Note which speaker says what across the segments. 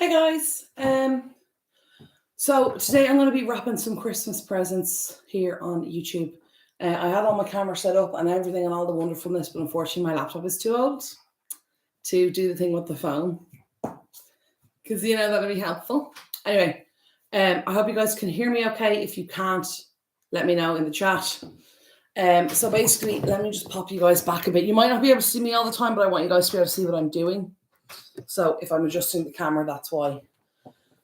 Speaker 1: Hi guys. So today I'm going to be wrapping some Christmas presents here on YouTube. I had all my camera set up and everything and all the wonderfulness, but unfortunately my laptop is too old to do the thing with the phone. Because that'll be helpful. Anyway, I hope you guys can hear me okay. If you can't, let me know in the chat. So basically, let me just pop you guys back a bit. You might not be able to see me all the time, but I want you guys to be able to see what I'm doing. So if I'm adjusting the camera, that's why.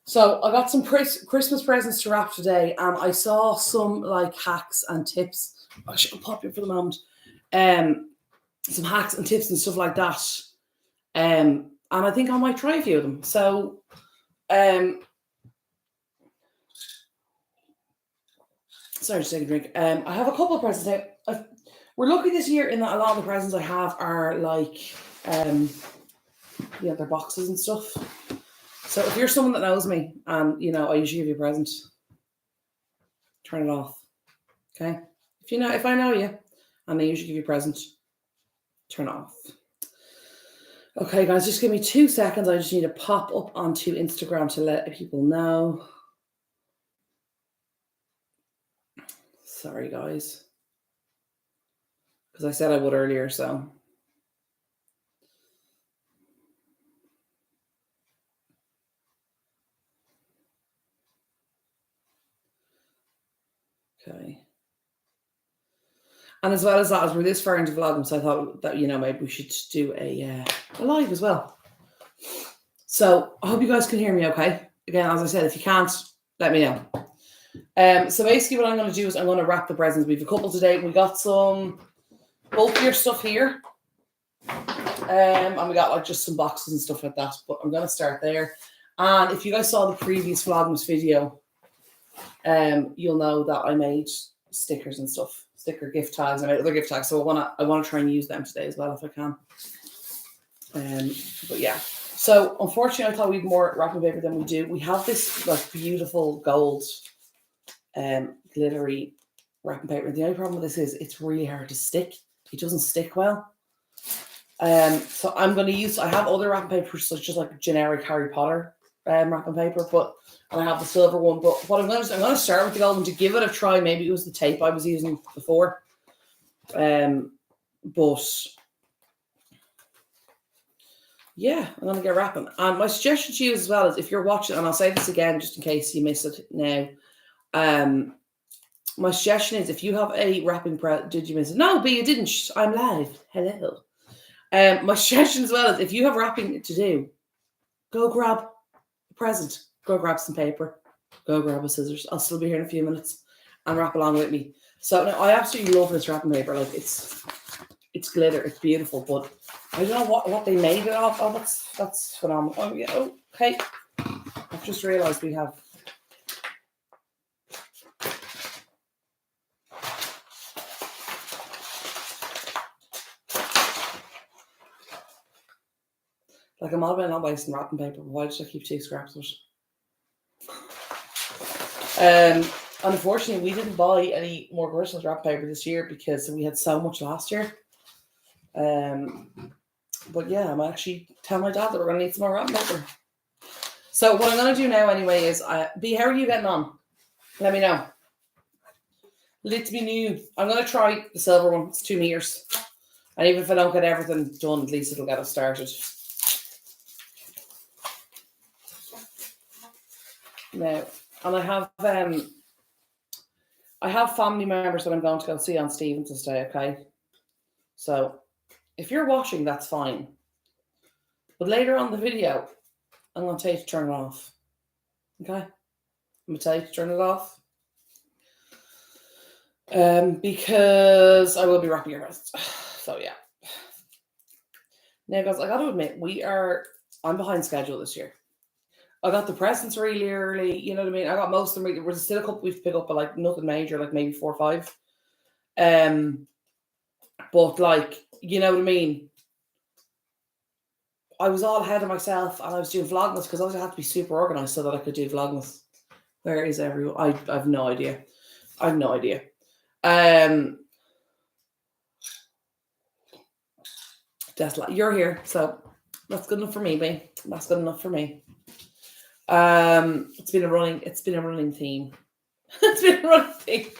Speaker 1: So I got some Christmas presents to wrap today, and I saw some hacks and tips. I'll pop you for the moment. Some hacks and tips and stuff like that. And I think I might try a few of them. So sorry, just take a drink. I have a couple of presents out. We're lucky this year in that a lot of the presents I have are they're boxes and stuff. So if you're someone that knows me and, I usually give you a present, turn it off, okay? If I know you and I usually give you a present, turn it off. Okay, guys, just give me 2 seconds. I just need to pop up onto Instagram to let people know. Sorry, guys. Because I said I would earlier, so... Okay. And as well as that, as we're this far into Vlogmas, I thought that, maybe we should do a live as well. So I hope you guys can hear me okay. Again, as I said, if you can't, let me know. So basically what I'm going to do is I'm going to wrap the presents. We have a couple today. We got some bulkier stuff here. And we got just some boxes and stuff like that. But I'm going to start there. And if you guys saw the previous Vlogmas video, you'll know that I made stickers and stuff. Sticker gift tags. I made other gift tags. So I want to try and use them today as well if I can. But yeah. So unfortunately I thought we'd more wrapping paper than we do. We have this beautiful gold glittery wrapping paper. The only problem with this is it's really hard to stick. It doesn't stick well. So I'm going to use, I have other wrapping paper such as generic Harry Potter wrapping paper, and I have the silver one. But what I'm going to do, I'm going to start with the gold one to give it a try. Maybe it was the tape I was using before. But yeah, I'm going to get wrapping. And my suggestion to you as well is if you're watching, and I'll say this again just in case you miss it now. My suggestion is if you have a wrapping did you miss it? No, but you didn't. I'm live. Hello. My suggestion as well is if you have wrapping to do, go grab a present. Go grab some paper. Go grab a scissors. I'll still be here in a few minutes and wrap along with me. So now I absolutely love this wrapping paper. It's glitter. It's beautiful, but I don't know what they made it off. Oh, that's phenomenal. Oh yeah. Okay. I've just realised we have. I'm all about not wasting wrapping paper. Why did I keep 2 scraps of it? Unfortunately, we didn't buy any more Christmas wrapping paper this year because we had so much last year. But yeah, I'm actually telling my dad that we're going to need some more wrapping paper. So what I'm going to do now anyway is, B, how are you getting on? Let me know. Let me know. I'm going to try the silver one. It's 2 meters. And even if I don't get everything done, at least it'll get us started. Now, and I have family members that I'm going to go see on Stevenson's Day, okay? So, if you're watching, that's fine. But later on in the video, I'm going to tell you to turn it off. Okay? I'm going to tell you to turn it off. Because I will be wrapping your presents. So, yeah. Now, guys, I got to admit, I'm behind schedule this year. I got the presents really early, you know what I mean? I got most of them. There was still a couple we have to pick up, but nothing major, maybe 4 or 5. But you know what I mean? I was all ahead of myself and I was doing Vlogmas because I had to be super organized so that I could do Vlogmas. Where is everyone? I have no idea. You're here, so that's good enough for me, babe. That's good enough for me. It's been a running theme. It's been a running theme.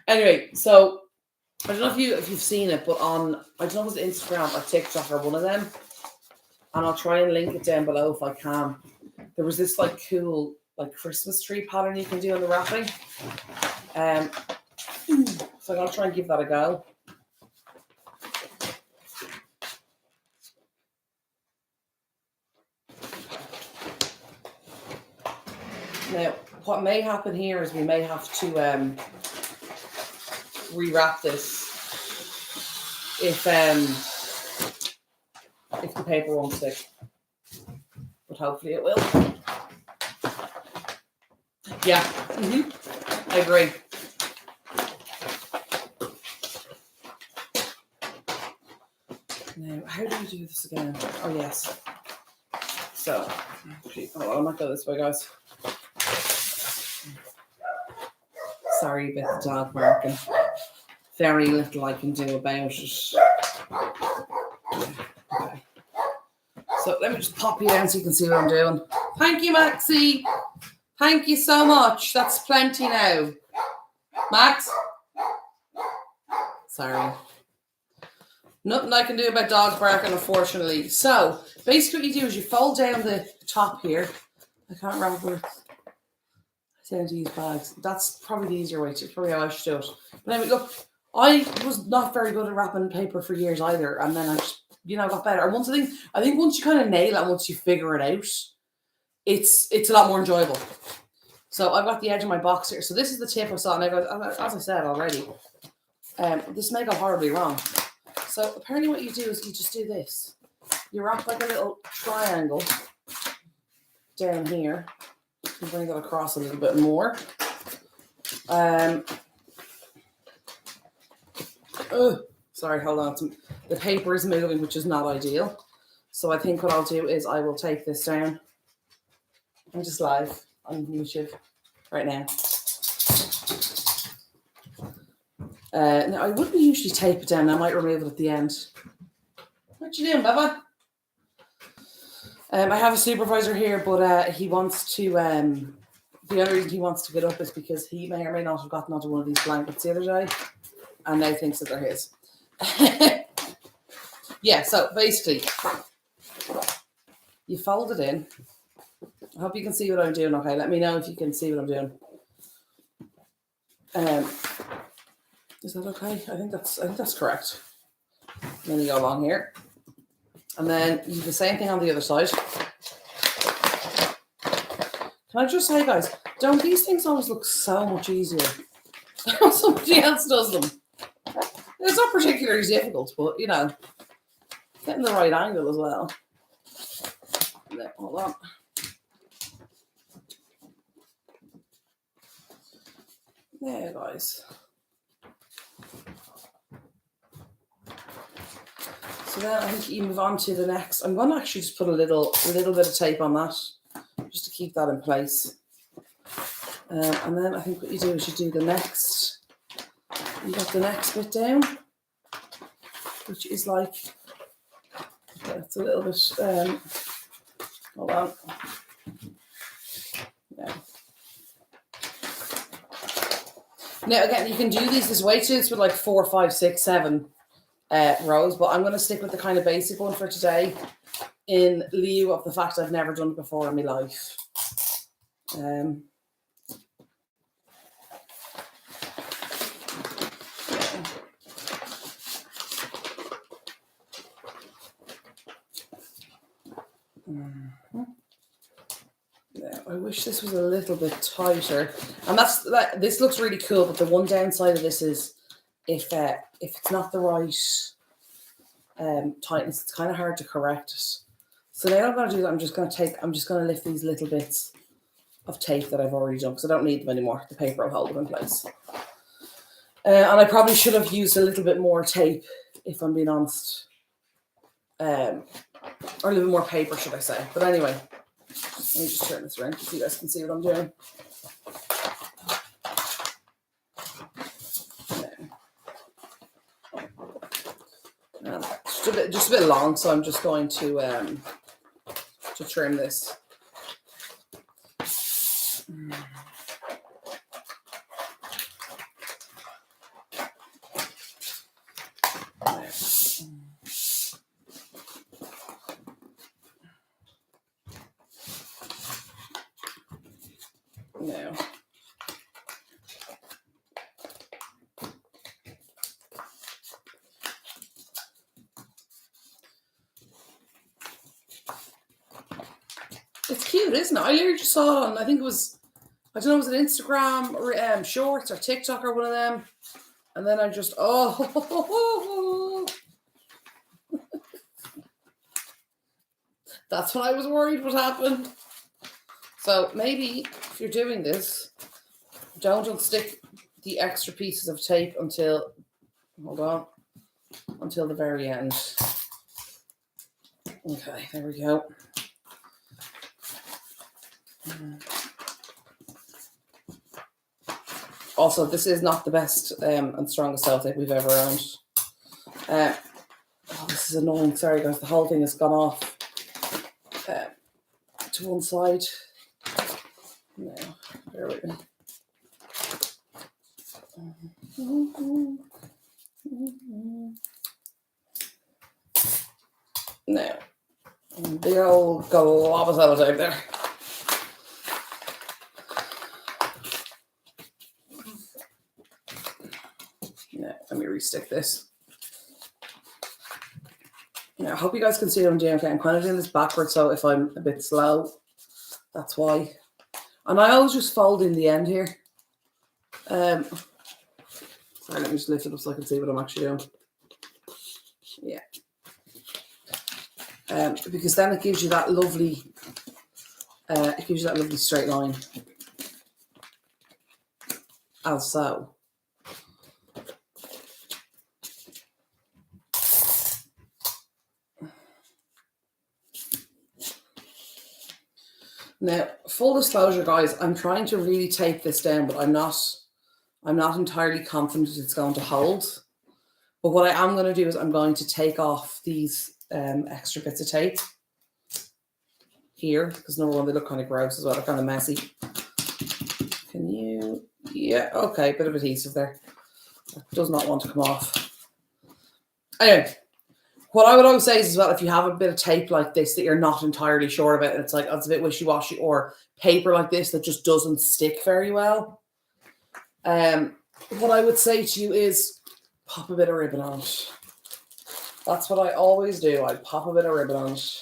Speaker 1: Anyway, so I don't know if you've seen it, but on, I don't know if it's Instagram or TikTok or one of them, and I'll try and link it down below if I can. There was this like cool like Christmas tree pattern you can do on the wrapping. So I'm gonna try and give that a go. Now, what may happen here is we may have to rewrap this if the paper won't stick, but hopefully it will. Yeah, I agree. Now, how do we do this again? Oh yes. So, I might go this way, guys. Sorry about the dog barking. Very little I can do about it. Okay. So let me just pop you down so you can see what I'm doing. Thank you, Maxie. Thank you so much. That's plenty now. Max? Sorry. Nothing I can do about dogs barking, unfortunately. So basically what you do is you fold down the top here. I can't remember. I tend to use bags. That's probably the easier way. It's probably how I should do it. But anyway, look, I was not very good at wrapping paper for years either, and then I just, got better. And I think once you kind of nail it, and once you figure it out, it's a lot more enjoyable. So I've got the edge of my box here. So this is the tip I saw, and as I said already, this may go horribly wrong. So apparently what you do is you just do this. You wrap like a little triangle down here. And bring that across a little bit more. Sorry, hold on. The paper is moving, which is not ideal. So I think what I'll do is I will take this down. I'm just live on YouTube right now. Now I wouldn't usually tape it down. I might remove it at the end. What you doing, Baba? I have a supervisor here, but he wants to. The only reason he wants to get up is because he may or may not have gotten onto one of these blankets the other day, and now thinks that they're his. Yeah. So basically, you fold it in. I hope you can see what I'm doing. Okay, let me know if you can see what I'm doing. Is that okay? I think that's correct. And then you go along here. And then you do the same thing on the other side. Can I just say, guys, don't these things always look so much easier when somebody else does them? It's not particularly difficult, but, getting the right angle as well. No, hold on. There, guys. So then I think you move on to the next. I'm going to actually just put a little bit of tape on that, just to keep that in place. And then I think what you do is you do the next. You got the next bit down, which is like, it's a little bit. Hold on. Yeah. Now again, you can do these. There's way to this with like 4, 5, 6, 7. Rows, but I'm going to stick with the kind of basic one for today in lieu of the fact I've never done it before in my life. Yeah, I wish this was a little bit tighter, and this looks really cool, but the one downside of this is if it's not the right tightness, it's kind of hard to correct it. So now I'm going to do that. I'm just going to lift these little bits of tape that I've already done because I don't need them anymore. The paper will hold them in place. And I probably should have used a little bit more tape, if I'm being honest. Or a little bit more paper, should I say. But anyway, let me just turn this around so you guys can see what I'm doing. Just a bit long, so I'm just going to trim this. Now. It's cute, isn't it? I literally just saw it on, I think it was, I don't know, was it Instagram or Shorts or TikTok or one of them? And then I just, that's when I was worried what happened. So maybe if you're doing this, don't unstick the extra pieces of tape until, hold on, until the very end. Okay, there we go. Also, this is not the best and strongest sellotape we've ever owned. This is annoying. Sorry, guys. The whole thing has gone off to one side. No, bear with me. Now, big old glob of sellotape there. Now, let me restick this. Now, I hope you guys can see what I'm doing. Okay, I'm kind of doing this backwards, so if I'm a bit slow, that's why. And I always just fold in the end here. Sorry, let me just lift it up so I can see what I'm actually doing. Yeah. Because then it gives you that lovely, straight line, as so. Now, full disclosure, guys, I'm trying to really tape this down, but I'm not entirely confident it's going to hold. But what I am going to do is I'm going to take off these extra bits of tape here, because number one, they look kind of gross as well. They're kind of messy. Can you? Yeah, okay, bit of adhesive there. That does not want to come off. Anyway, what I would always say is as well, if you have a bit of tape like this that you're not entirely sure about, and it's like, it's a bit wishy-washy, or paper like this that just doesn't stick very well, what I would say to you is pop a bit of ribbon on it. That's what I always do. I pop a bit of ribbon on it.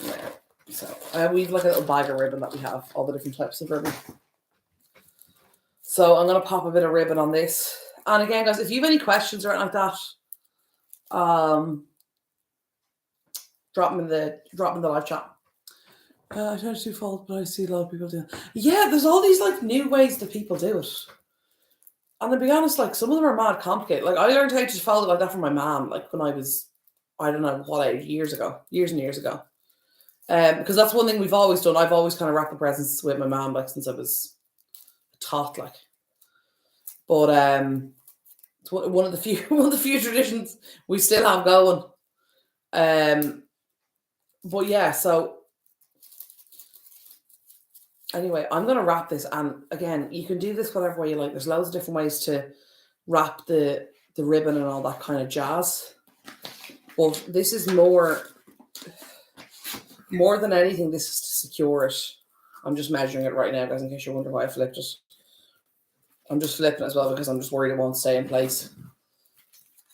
Speaker 1: There. So we've like a little bag of ribbon that we have, all the different types of ribbon. So I'm going to pop a bit of ribbon on this. And again, guys, if you have any questions or anything like that, drop them in the live chat. I try to do fold, but I see a lot of people do it. Yeah, there's all these like new ways that people do it. And to be honest, like some of them are mad complicated. Like I learned how to fold it like that from my mom, like when I was, I don't know what age, years and years ago. Because that's one thing we've always done. I've always kind of wrapped the presents with my mom, like since I was a tot, like. But it's one of the few traditions we still have going. But yeah, so anyway, I'm going to wrap this. And again, you can do this whatever way you like. There's loads of different ways to wrap the ribbon and all that kind of jazz. But this is more than anything, this is to secure it. I'm just measuring it right now, guys, in case you wonder why I flipped it. I'm just flipping it as well because I'm just worried it won't stay in place.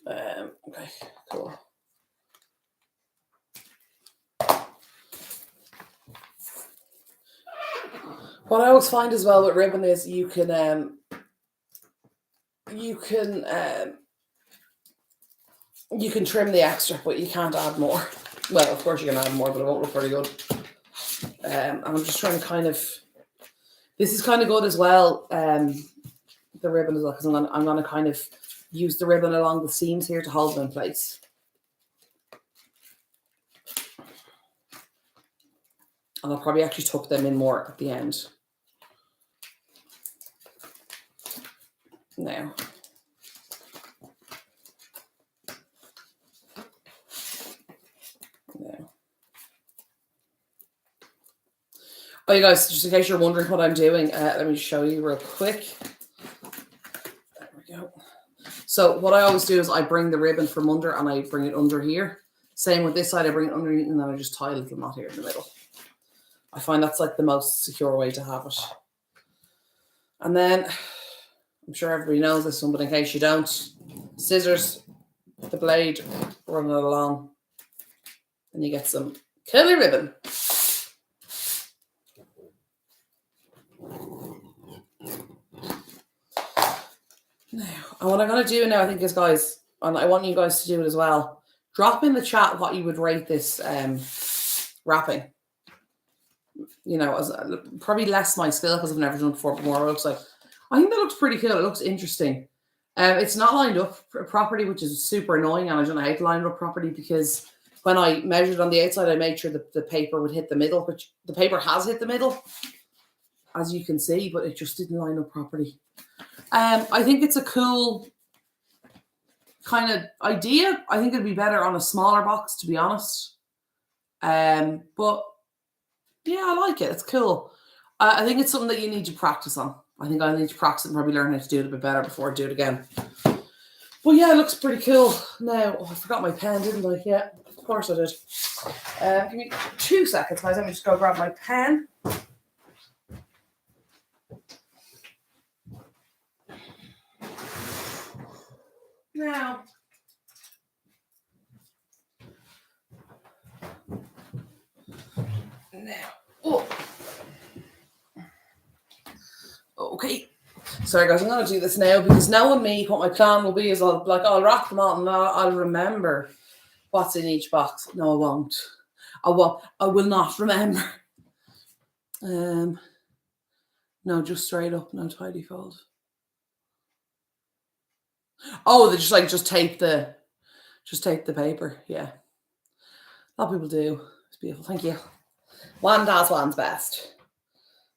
Speaker 1: Okay, cool. What I always find as well with ribbon is you can trim the extra, but you can't add more. Well, of course you can add more, but it won't look very good. And I'm just trying to kind of. This is kind of good as well. The ribbon as well, because I'm gonna kind of use the ribbon along the seams here to hold them in place. And I'll probably actually tuck them in more at the end. Now. Oh, you guys, just in case you're wondering what I'm doing, let me show you real quick. There we go. So what I always do is I bring the ribbon from under and I bring it under here. Same with this side, I bring it underneath and then I just tie a little knot here in the middle. I find that's like the most secure way to have it. And then, I'm sure everybody knows this one, but in case you don't, scissors, the blade, run it along, and you get some killer ribbon. Now, and what I'm going to do now, I think is, guys, and I want you guys to do it as well, drop in the chat what you would rate this wrapping. You know, as probably less my skill because I've never done it before, but more it looks like. I think that looks pretty cool. It looks interesting. It's not lined up properly, which is super annoying, and I don't know how to line it up properly because when I measured on the outside, I made sure that the paper would hit the middle, which the paper has hit the middle, as you can see, but it just didn't line up properly. I think it's a cool kind of idea. I think it'd be better on a smaller box, to be honest. But yeah, I like it. It's cool. I think it's something that you need to practice on. I think I need to practice and probably learn how to do it a bit better before I do it again. But yeah, it looks pretty cool. Now, I forgot my pen, didn't I? Yeah, of course I did. Give me 2 seconds, guys. Let me just go grab my pen. Now, oh. Okay. Sorry, guys, I'm going to do this now because knowing me, what my plan will be is I'll wrap them on and I'll remember what's in each box. No, I won't. I will not remember. No, just straight up, no tidy fold. Oh, they just tape the paper. Yeah. A lot of people do. It's beautiful. Thank you. One does one's best.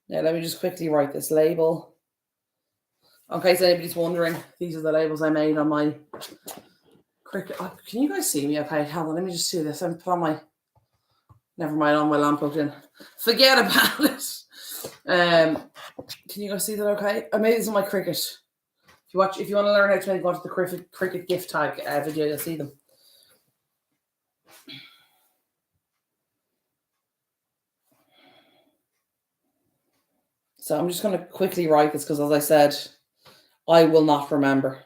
Speaker 1: Now let me just quickly write this label. In case anybody's wondering, these are the labels I made on my cricket. Oh, can you guys see me? Okay, hold on. Let me just do this. I'm put on my. Never mind, on my lamp plugged in. Forget about it. Can you guys see that? Okay, I made these on my cricket. If you want to learn how to make one of the cricket gift tag video, you'll see them. So I'm just going to quickly write this because, as I said, I will not remember.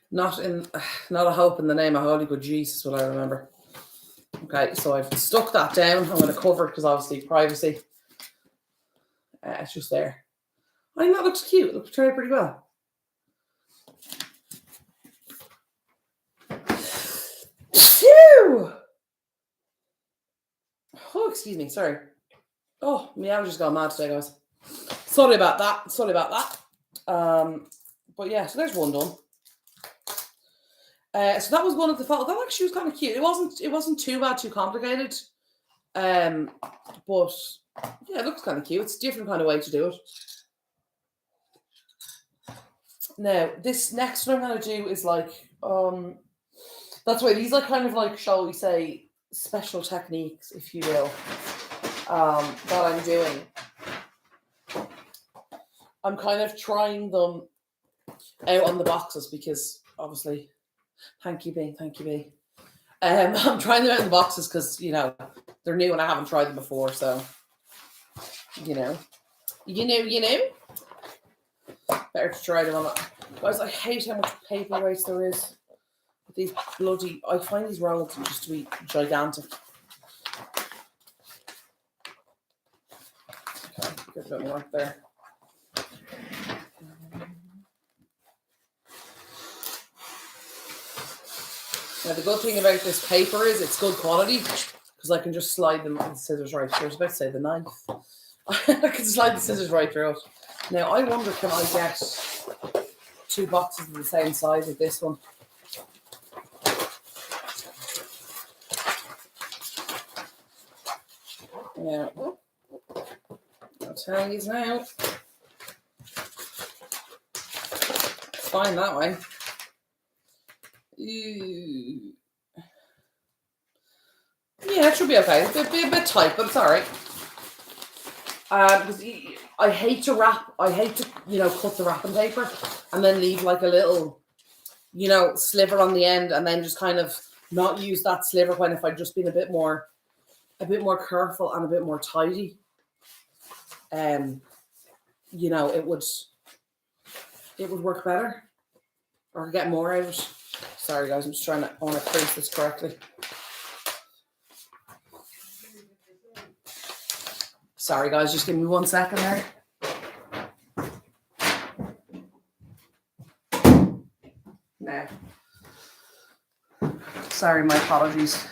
Speaker 1: Not a hope in the name of holy good Jesus will I remember. Okay, so I've stuck that down. I'm going to cover it because obviously privacy. It's just there. I think that looks cute. It looks turned out pretty well. Phew! Oh, excuse me. Sorry. Oh, my allergies got mad today, guys. Sorry about that. But yeah, so there's one done. So that was one of the photos. That actually was kind of cute. It wasn't too bad, too complicated. But yeah, it looks kind of cute. It's a different kind of way to do it. Now, this next one I'm going to do is like, that's why these are kind of like, shall we say, special techniques, if you will, that I'm doing. I'm kind of trying them out on the boxes because obviously, thank you, B. I'm trying them out in the boxes because, you know, they're new and I haven't tried them before. So, you know. Better to try them on. Guys, I hate how much paper waste there is. These bloody, I find these rolls just to be gigantic. Okay, get a bit more up there. Now, the good thing about this paper is it's good quality because I can just slide them on the scissors right through. I was about to say the knife. I can slide the scissors right through it. Now, I wonder, can I get 2 boxes of the same size as this one? Now, I'll tell you now. Fine that way. Yeah, it should be okay. It'll be a bit tight, but it's all right. Because I hate to wrap. I hate to, cut the wrapping paper and then leave like a little, sliver on the end, and then just kind of not use that sliver when if I'd just been a bit more careful and a bit more tidy. It would work better or get more out of it. Sorry guys, I want to crease this correctly. Sorry guys, just give me 1 second there. No. Sorry, my apologies.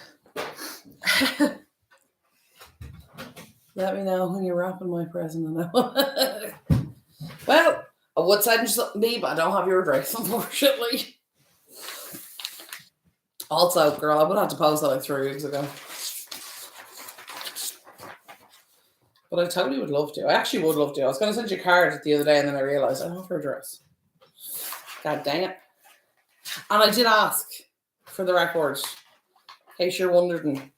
Speaker 1: Let me know when you're wrapping my present. Well, I would send you me, but I don't have your address, unfortunately. Also, girl, I would have to post that like 3 weeks ago. But I totally would love to. I actually would love to. I was going to send you a card the other day, and then I realised I don't have her address. God dang it. And I did ask, for the record, in case you're wondering.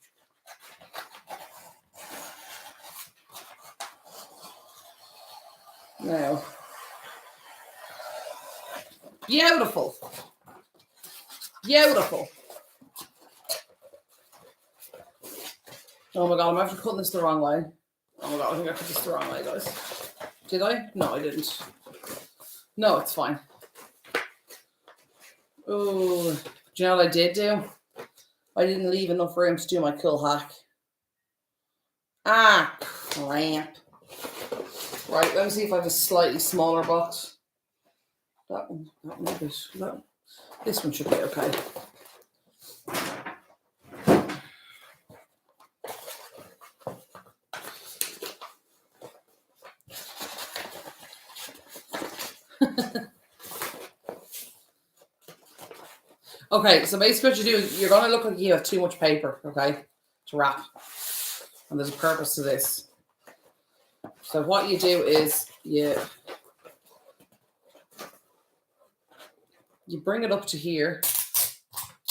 Speaker 1: Now. Beautiful. Beautiful. Oh my god, I'm after cutting this the wrong way. Oh my god, I think I cut this the wrong way, guys. Did I? No, I didn't. No, it's fine. Oh, do you know what I did do? I didn't leave enough room to do my cool hack. Ah, cramp. Right, let me see if I have a slightly smaller box. This one should be okay. Okay, so basically what you do is you're going to look like you have too much paper, okay, to wrap. And there's a purpose to this. So what you do is you bring it up to here.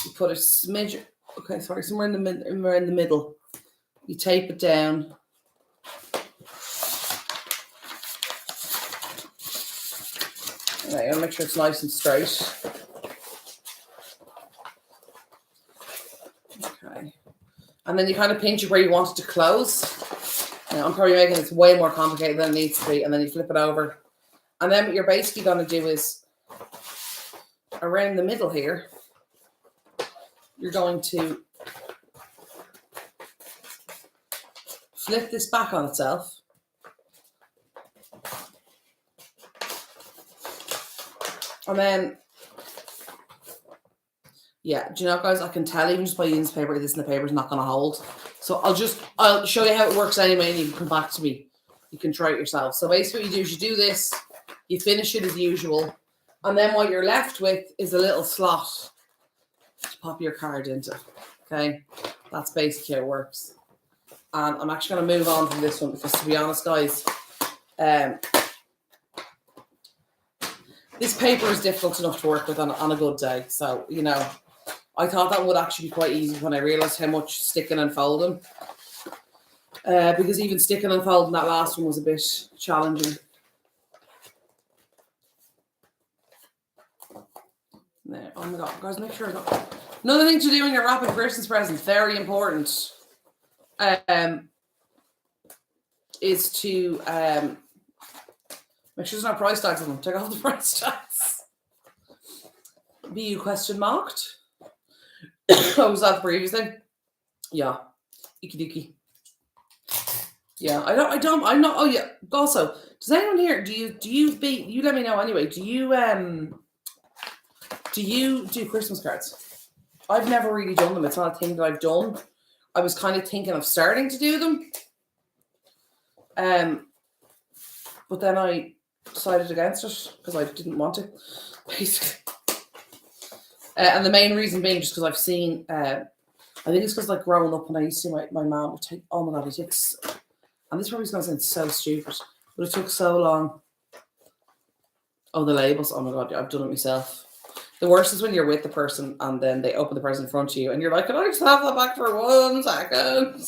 Speaker 1: You put a smidge, okay, sorry, somewhere in the middle. You tape it down. Okay, I'll make sure it's nice and straight. Okay. And then you kind of pinch it where you want it to close. Now, I'm probably making this way more complicated than it needs to be. And then you flip it over. And then what you're basically going to do is around the middle here, you're going to flip this back on itself. And then, yeah, do you know, guys, I can tell even just by using this paper, this in the paper is not going to hold. So I'll show you how it works anyway, and you can come back to me. You can try it yourself. So basically what you do is you do this, you finish it as usual, and then what you're left with is a little slot to pop your card into. Okay, that's basically how it works. And I'm actually going to move on from this one because, to be honest, guys, this paper is difficult enough to work with on a good day. So, I thought that would actually be quite easy when I realised how much sticking and folding. Because even sticking and folding that last one was a bit challenging. There, oh my god, guys, make sure. Another thing to do when you're wrapping Christmas presents, very important, is to make sure there's no price tags on them. Take off the price tags. BU question marked. Oh, was that the previous thing? Yeah. Icky dookie. Yeah, I'm not. Oh yeah. Also, does anyone here? You let me know anyway. Do you do Christmas cards? I've never really done them. It's not a thing that I've done. I was kind of thinking of starting to do them. But then I decided against it because I didn't want to, basically. And the main reason being just because I've seen, I think it's because like growing up when I used to see my mom would take, oh my god, it takes, and this probably is going to sound so stupid, but it took so long. Oh, the labels, oh my god, I've done it myself. The worst is when you're with the person and then they open the present in front of you and you're like, can I just have that back for 1 second?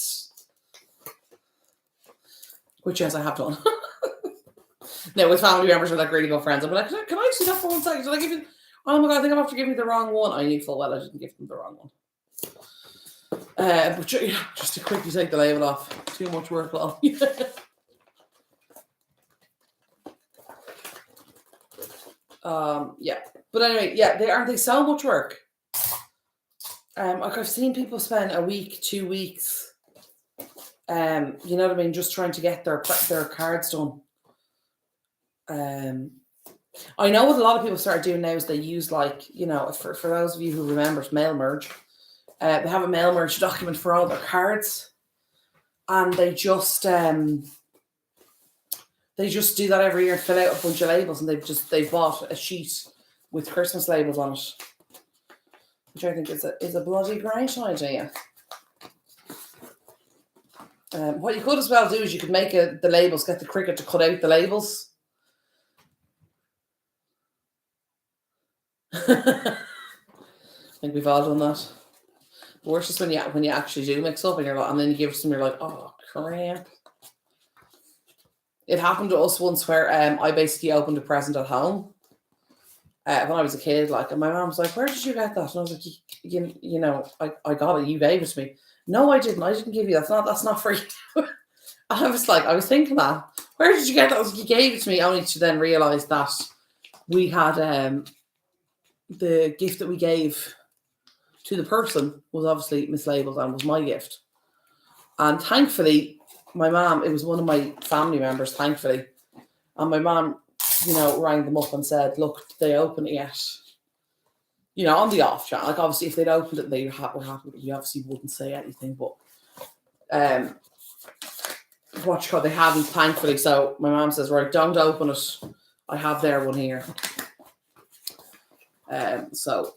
Speaker 1: Which, yes, I have done. No, with family members or like really good friends, I'll be like, can I see that for 1 second? Did I give you? Oh my god, I think I'm after giving you the wrong one. I knew full well I didn't give them the wrong one. But just to quickly take the label off. Too much work, lol. Yeah. But anyway, yeah, they so much work. Like I've seen people spend a week, 2 weeks, you know what I mean, just trying to get their cards done. I know what a lot of people start doing now is they use, like, you know, for those of you who remember mail merge, they have a mail merge document for all their cards, and they just do that every year, fill out a bunch of labels, and they've bought a sheet with Christmas labels on it, which I think is a bloody great idea. What you could as well do is you could make the labels, get the Cricut to cut out the labels. I think we've all done that. The worst is when you actually do mix up and you're like, and then you give it to them, you're like, oh crap. It happened to us once where I basically opened a present at home when I was a kid, like, and my mom was like, where did you get that? And I was like, you know, I got it, you gave it to me. No, I didn't give you that. That's not for you. I was thinking that. Where did you get that? I was like, you gave it to me, only to then realise that we had the gift that we gave to the person was obviously mislabeled and was my gift. And thankfully, my mom, it was one of my family members, thankfully. And my mom, you know, rang them up and said, look, did they open it yet? You know, on the off chance. Like, obviously, if they'd opened it, they were happy. You obviously wouldn't say anything. But they haven't, thankfully. So my mom says, right, don't open it. I have their one here. So,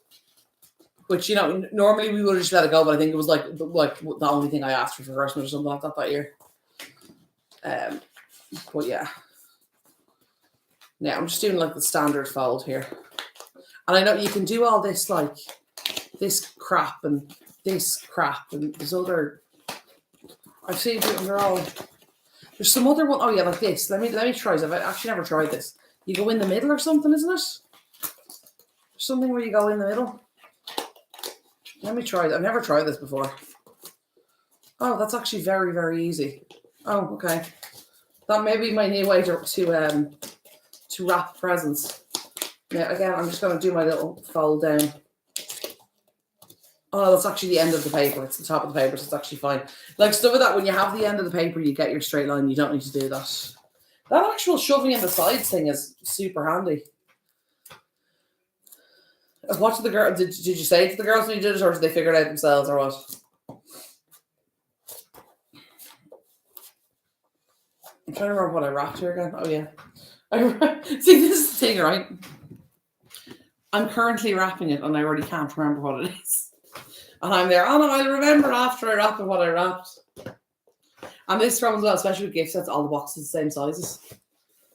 Speaker 1: which, you know, normally we would have just let it go, but I think it was like the only thing I asked for Christmas or something like that year. But yeah. Yeah, I'm just doing like the standard fold here. And I know you can do all this, like this crap and this other. I've seen people, they're all. There's some other one. Oh yeah, like this. Let me try this. I've actually never tried this. You go in the middle or something, isn't it? Something where you go in the middle. Let me try that. I've never tried this before. Oh, that's actually very, very easy. Oh, okay. That may be my new way to wrap presents. Now, again, I'm just going to do my little fold down. Oh, that's actually the end of the paper. It's the top of the paper, so it's actually fine. Like stuff like that, when you have the end of the paper, you get your straight line. You don't need to do that. That actual shoving in the sides thing is super handy. What did the girl? Did you say to the girls when you did it, or did they figure it out themselves, or what? I'm trying to remember what I wrapped here again. Oh yeah. See, this is the thing, right? I'm currently wrapping it, and I already can't remember what it is. And I'm there. Oh no, I'll remember after I wrap it what I wrapped. And this problem as well, especially with gift sets, all the boxes the same sizes,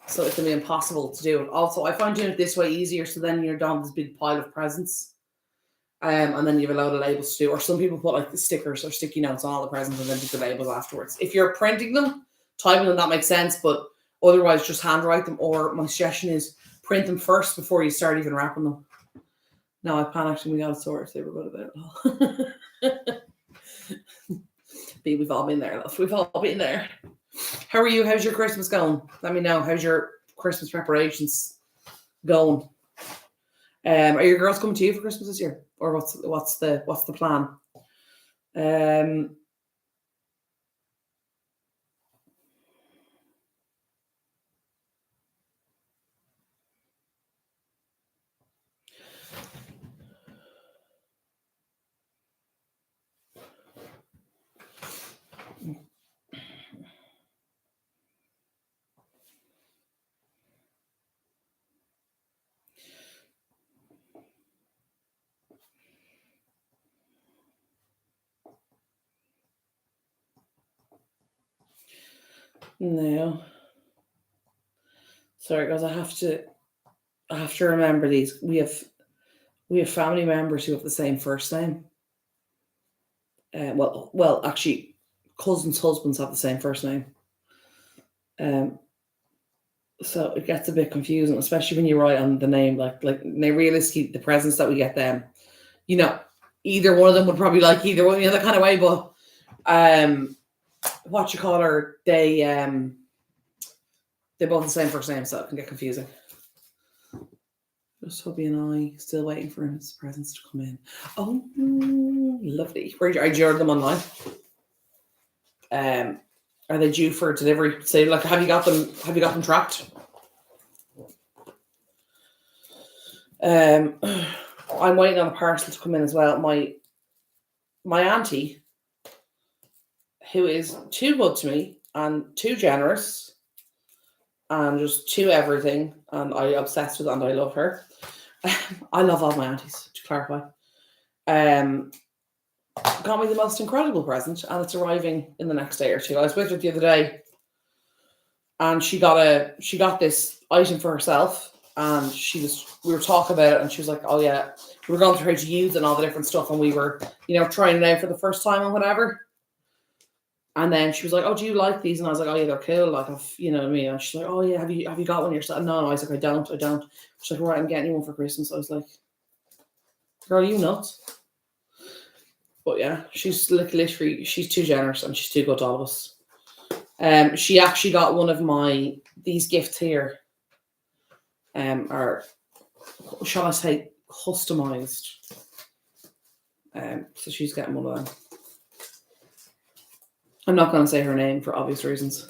Speaker 1: so it can be impossible to do it. Also, I find doing it this way easier, so then you're down this big pile of presents. And then you have a load of labels to do. Or some people put like the stickers or sticky notes on all the presents and then do the labels afterwards. If you're printing them, typing them, that makes sense. But otherwise, just handwrite them. Or my suggestion is print them first before you start even wrapping them. No, I panicked and we got it sorted. They were good about it. We've all been there, love. We've all been there. How are you? How's your Christmas going? Let me know. How's your Christmas preparations going? Are your girls coming to you for Christmas this year, or what's the plan? No. Sorry, guys. I have to remember these. We have We have family members who have the same first name. Well, actually, cousins' husbands have the same first name. So it gets a bit confusing, especially when you write on the name. Like realistically, the presents that we get them, either one of them would probably like either one the other kind of way. But what you call her, they both the same first name, so it can get confusing. Just Hubby and I still waiting for his presents to come in. Oh, lovely. I ordered them online. Are they due for delivery? Say, like, have you got them tracked? I'm waiting on a parcel to come in as well. My auntie, who is too good to me and too generous and just too everything, and I obsessed with her and I love her. I love all my aunties, to clarify. Got me the most incredible present, and it's arriving in the next day or two. I was with her the other day, and she got this item for herself, and we were talking about it, and she was like, "Oh yeah," we were going through how to use and all the different stuff, and we were, trying it out for the first time and whatever. And then she was like, "Oh, do you like these?" And I was like, "Oh yeah, they're cool." Like, you know what I mean? And she's like, "Oh yeah, have you got one yourself?" No, I was like, I don't. She's like, "Right, I'm getting you one for Christmas." I was like, "Girl, you nuts?" But yeah, she's literally, she's too generous and she's too good to all of us. She actually got one of these gifts here. Are, shall I say, customized. So she's getting one of them. I'm not going to say her name for obvious reasons.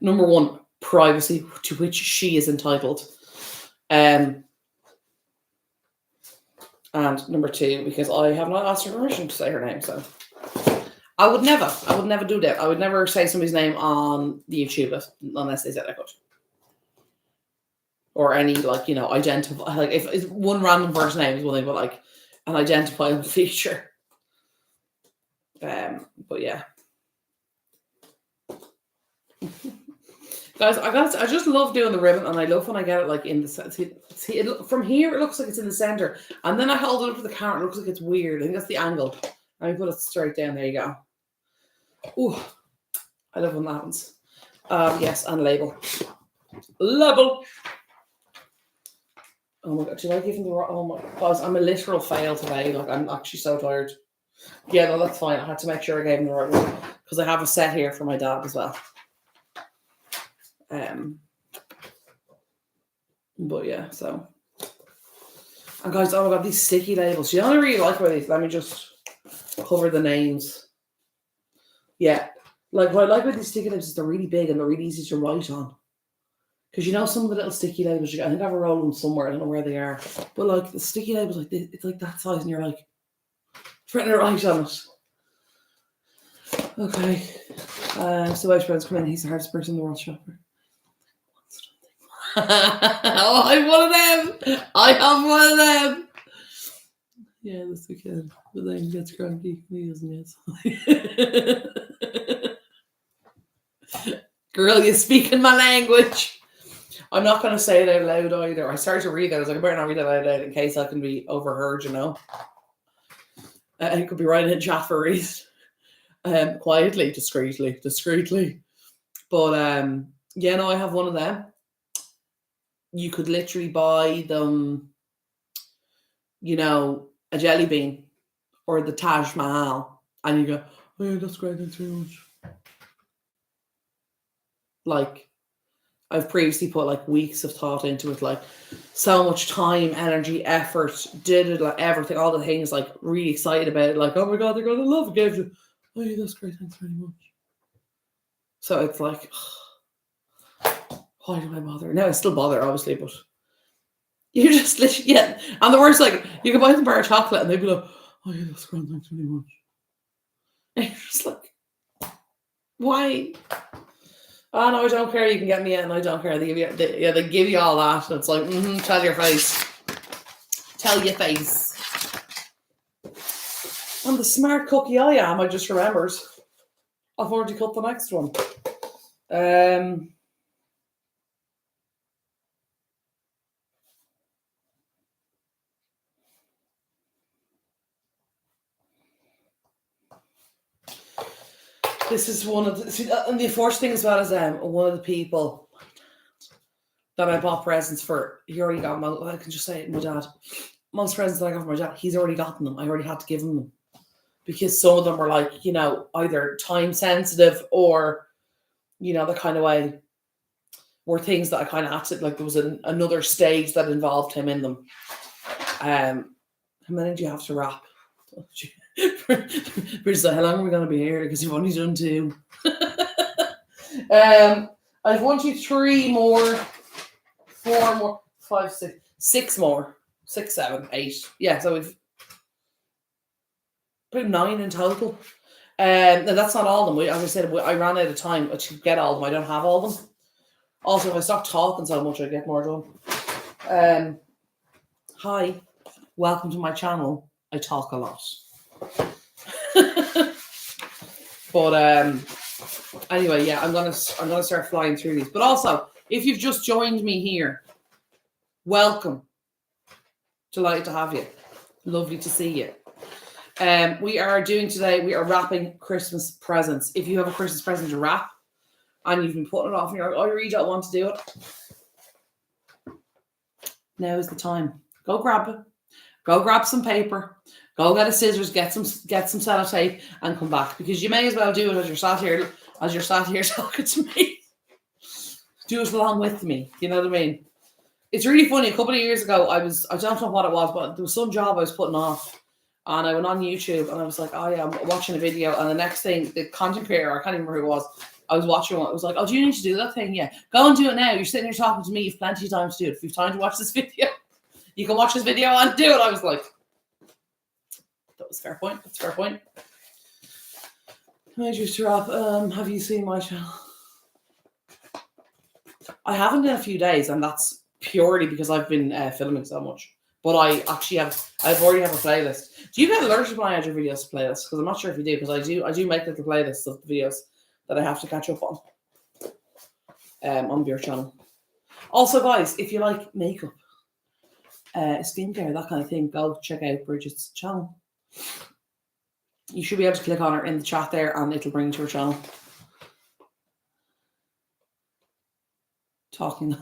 Speaker 1: Number one, privacy, to which she is entitled. And number two, because I have not asked her permission to say her name, so I would never do that. I would never say somebody's name on the YouTube unless they said I could. Or any, identify, if it's one random first name is one thing, but an identifiable feature. But yeah. Guys, I just love doing the ribbon, and I love when I get it in the see from here it looks like it's in the center, and then I hold it up to the camera, it looks like it's weird. I think that's the angle. Let me put it straight down. There you go. Ooh, I love when that happens. Yes, and label. Oh my god, did I give him the right? Oh my god, I'm a literal fail today. I'm actually so tired. Yeah, no, that's fine. I had to make sure I gave him the right one because I have a set here for my dad as well. But yeah, so. And guys, oh my god, these sticky labels. You know what I really like about these? Let me just cover the names. Yeah. What I like about these sticky labels is they're really big and they're really easy to write on. Because some of the little sticky labels, I think I have a roll them somewhere, I don't know where they are. But the sticky labels, it's like that size and you're trying to write on it. Okay. So my friend's come in, he's the hardest person in the world shopper. Oh, I'm one of them. I have one of them. Yeah, that's the kid. But then he gets cranky. He doesn't get. Girl, you're speaking my language. I'm not going to say it out loud either. I started to read it. I was like, I better not read it out loud in case I can be overheard, I could be writing in chat for a reason. Quietly, discreetly. But, I have one of them. You could literally buy them, a jelly bean or the Taj Mahal, and you go, "Oh yeah, that's great, thanks very much." I've previously put weeks of thought into it, so much time, energy, effort, did it, everything, all the things, really excited about it, oh my god, they're gonna love it, gift. Oh yeah, that's great, thanks very much. So it's why do I bother? Now I still bother, obviously, but you just literally, yeah. And the worst, you can buy them a bar of chocolate and they'd be like, "Oh yeah, that's great, thanks very much." And you're just why? Oh no, I don't care. You can get me in. I don't care. They give you all that. And it's tell your face. Tell your face. And the smart cookie I am, I just remembered. I've already cut the next one. This is one of the, and the unfortunate thing as well is one of the people that I bought presents for, he already got them. I can just say it, my dad. Most presents that I got from my dad, he's already gotten them. I already had to give him them. Because some of them were like, either time sensitive or, the kind of way were things that I kind of had to, like there was another stage that involved him in them. How many do you have to wrap? Bruce, how long are we going to be here? Because you've only done 2. I've 1, 2, 3 more, 4 more, 5, 6, 6 more, 6, 7, 8. Yeah, so we've about 9 in total. Now that's not all of them. As I said, I ran out of time to get all of them. I don't have all of them. Also, if I stop talking so much, I get more done. Hi, welcome to my channel. I talk a lot. But anyway, yeah, I'm gonna start flying through these. But also, if you've just joined me here, welcome. Delighted to have you. Lovely to see you. We are wrapping Christmas presents. If you have a Christmas present to wrap and you've been putting it off and you're like, I really don't want to do it, now is the time. Go grab it. Go grab some paper. Go get a scissors, get some sellotape, and come back, because you may as well do it as you're sat here talking to me. Do it along with me. You know what I mean? It's really funny. A couple of years ago, I don't know what it was, but there was some job I was putting off. And I went on YouTube and I was like, oh yeah, I'm watching a video. And the next thing, the content creator, I can't even remember who it was, I was watching one. It was like, oh, do you need to do that thing? Yeah. Go and do it now. You're sitting here talking to me. You've plenty of time to do it. If you've time to watch this video, you can watch this video and do it. I was like, that was a fair point. That's a fair point. Have you seen my channel? I haven't in a few days, and that's purely because I've been filming so much. But I already have a playlist. Do you get alerted when I add your videos to playlists? Because I'm not sure if you do, because I do make little playlists of the videos that I have to catch up on your channel. Also, guys, if you like makeup, skincare, that kind of thing, go check out Bridget's channel. You should be able to click on her in the chat there, and it'll bring you to her channel. Talking.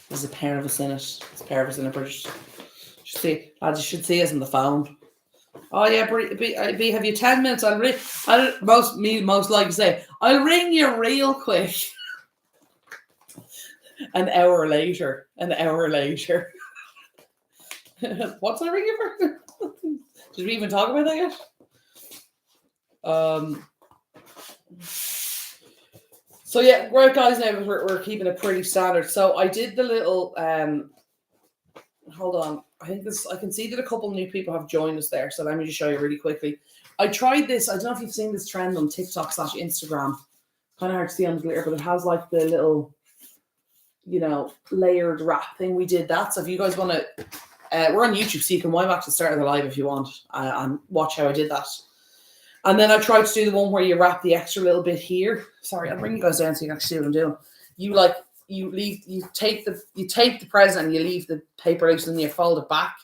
Speaker 1: There's a pair of us in it. There's a pair of us in it, Bridget. You should see us on the phone. Oh yeah, B, have you 10 minutes? Most likely say, I'll ring you real quick. An hour later. What's I ring you for? Did we even talk about that yet? So yeah, right guys, now we're keeping it pretty standard. So I did the little hold on. I can see that a couple of new people have joined us there. So let me just show you really quickly. I tried this. I don't know if you've seen this trend on TikTok / Instagram. Kind of hard to see on the glitter, but it has like the little, layered wrap thing. We did that. So if you guys want to, we're on YouTube, so you can wind back to the start of the live if you want and watch how I did that. And then I tried to do the one where you wrap the extra little bit here. Sorry, I'll bring you guys down so you can actually see what I'm doing. You tape the present and you leave the paper loose, and then you fold it back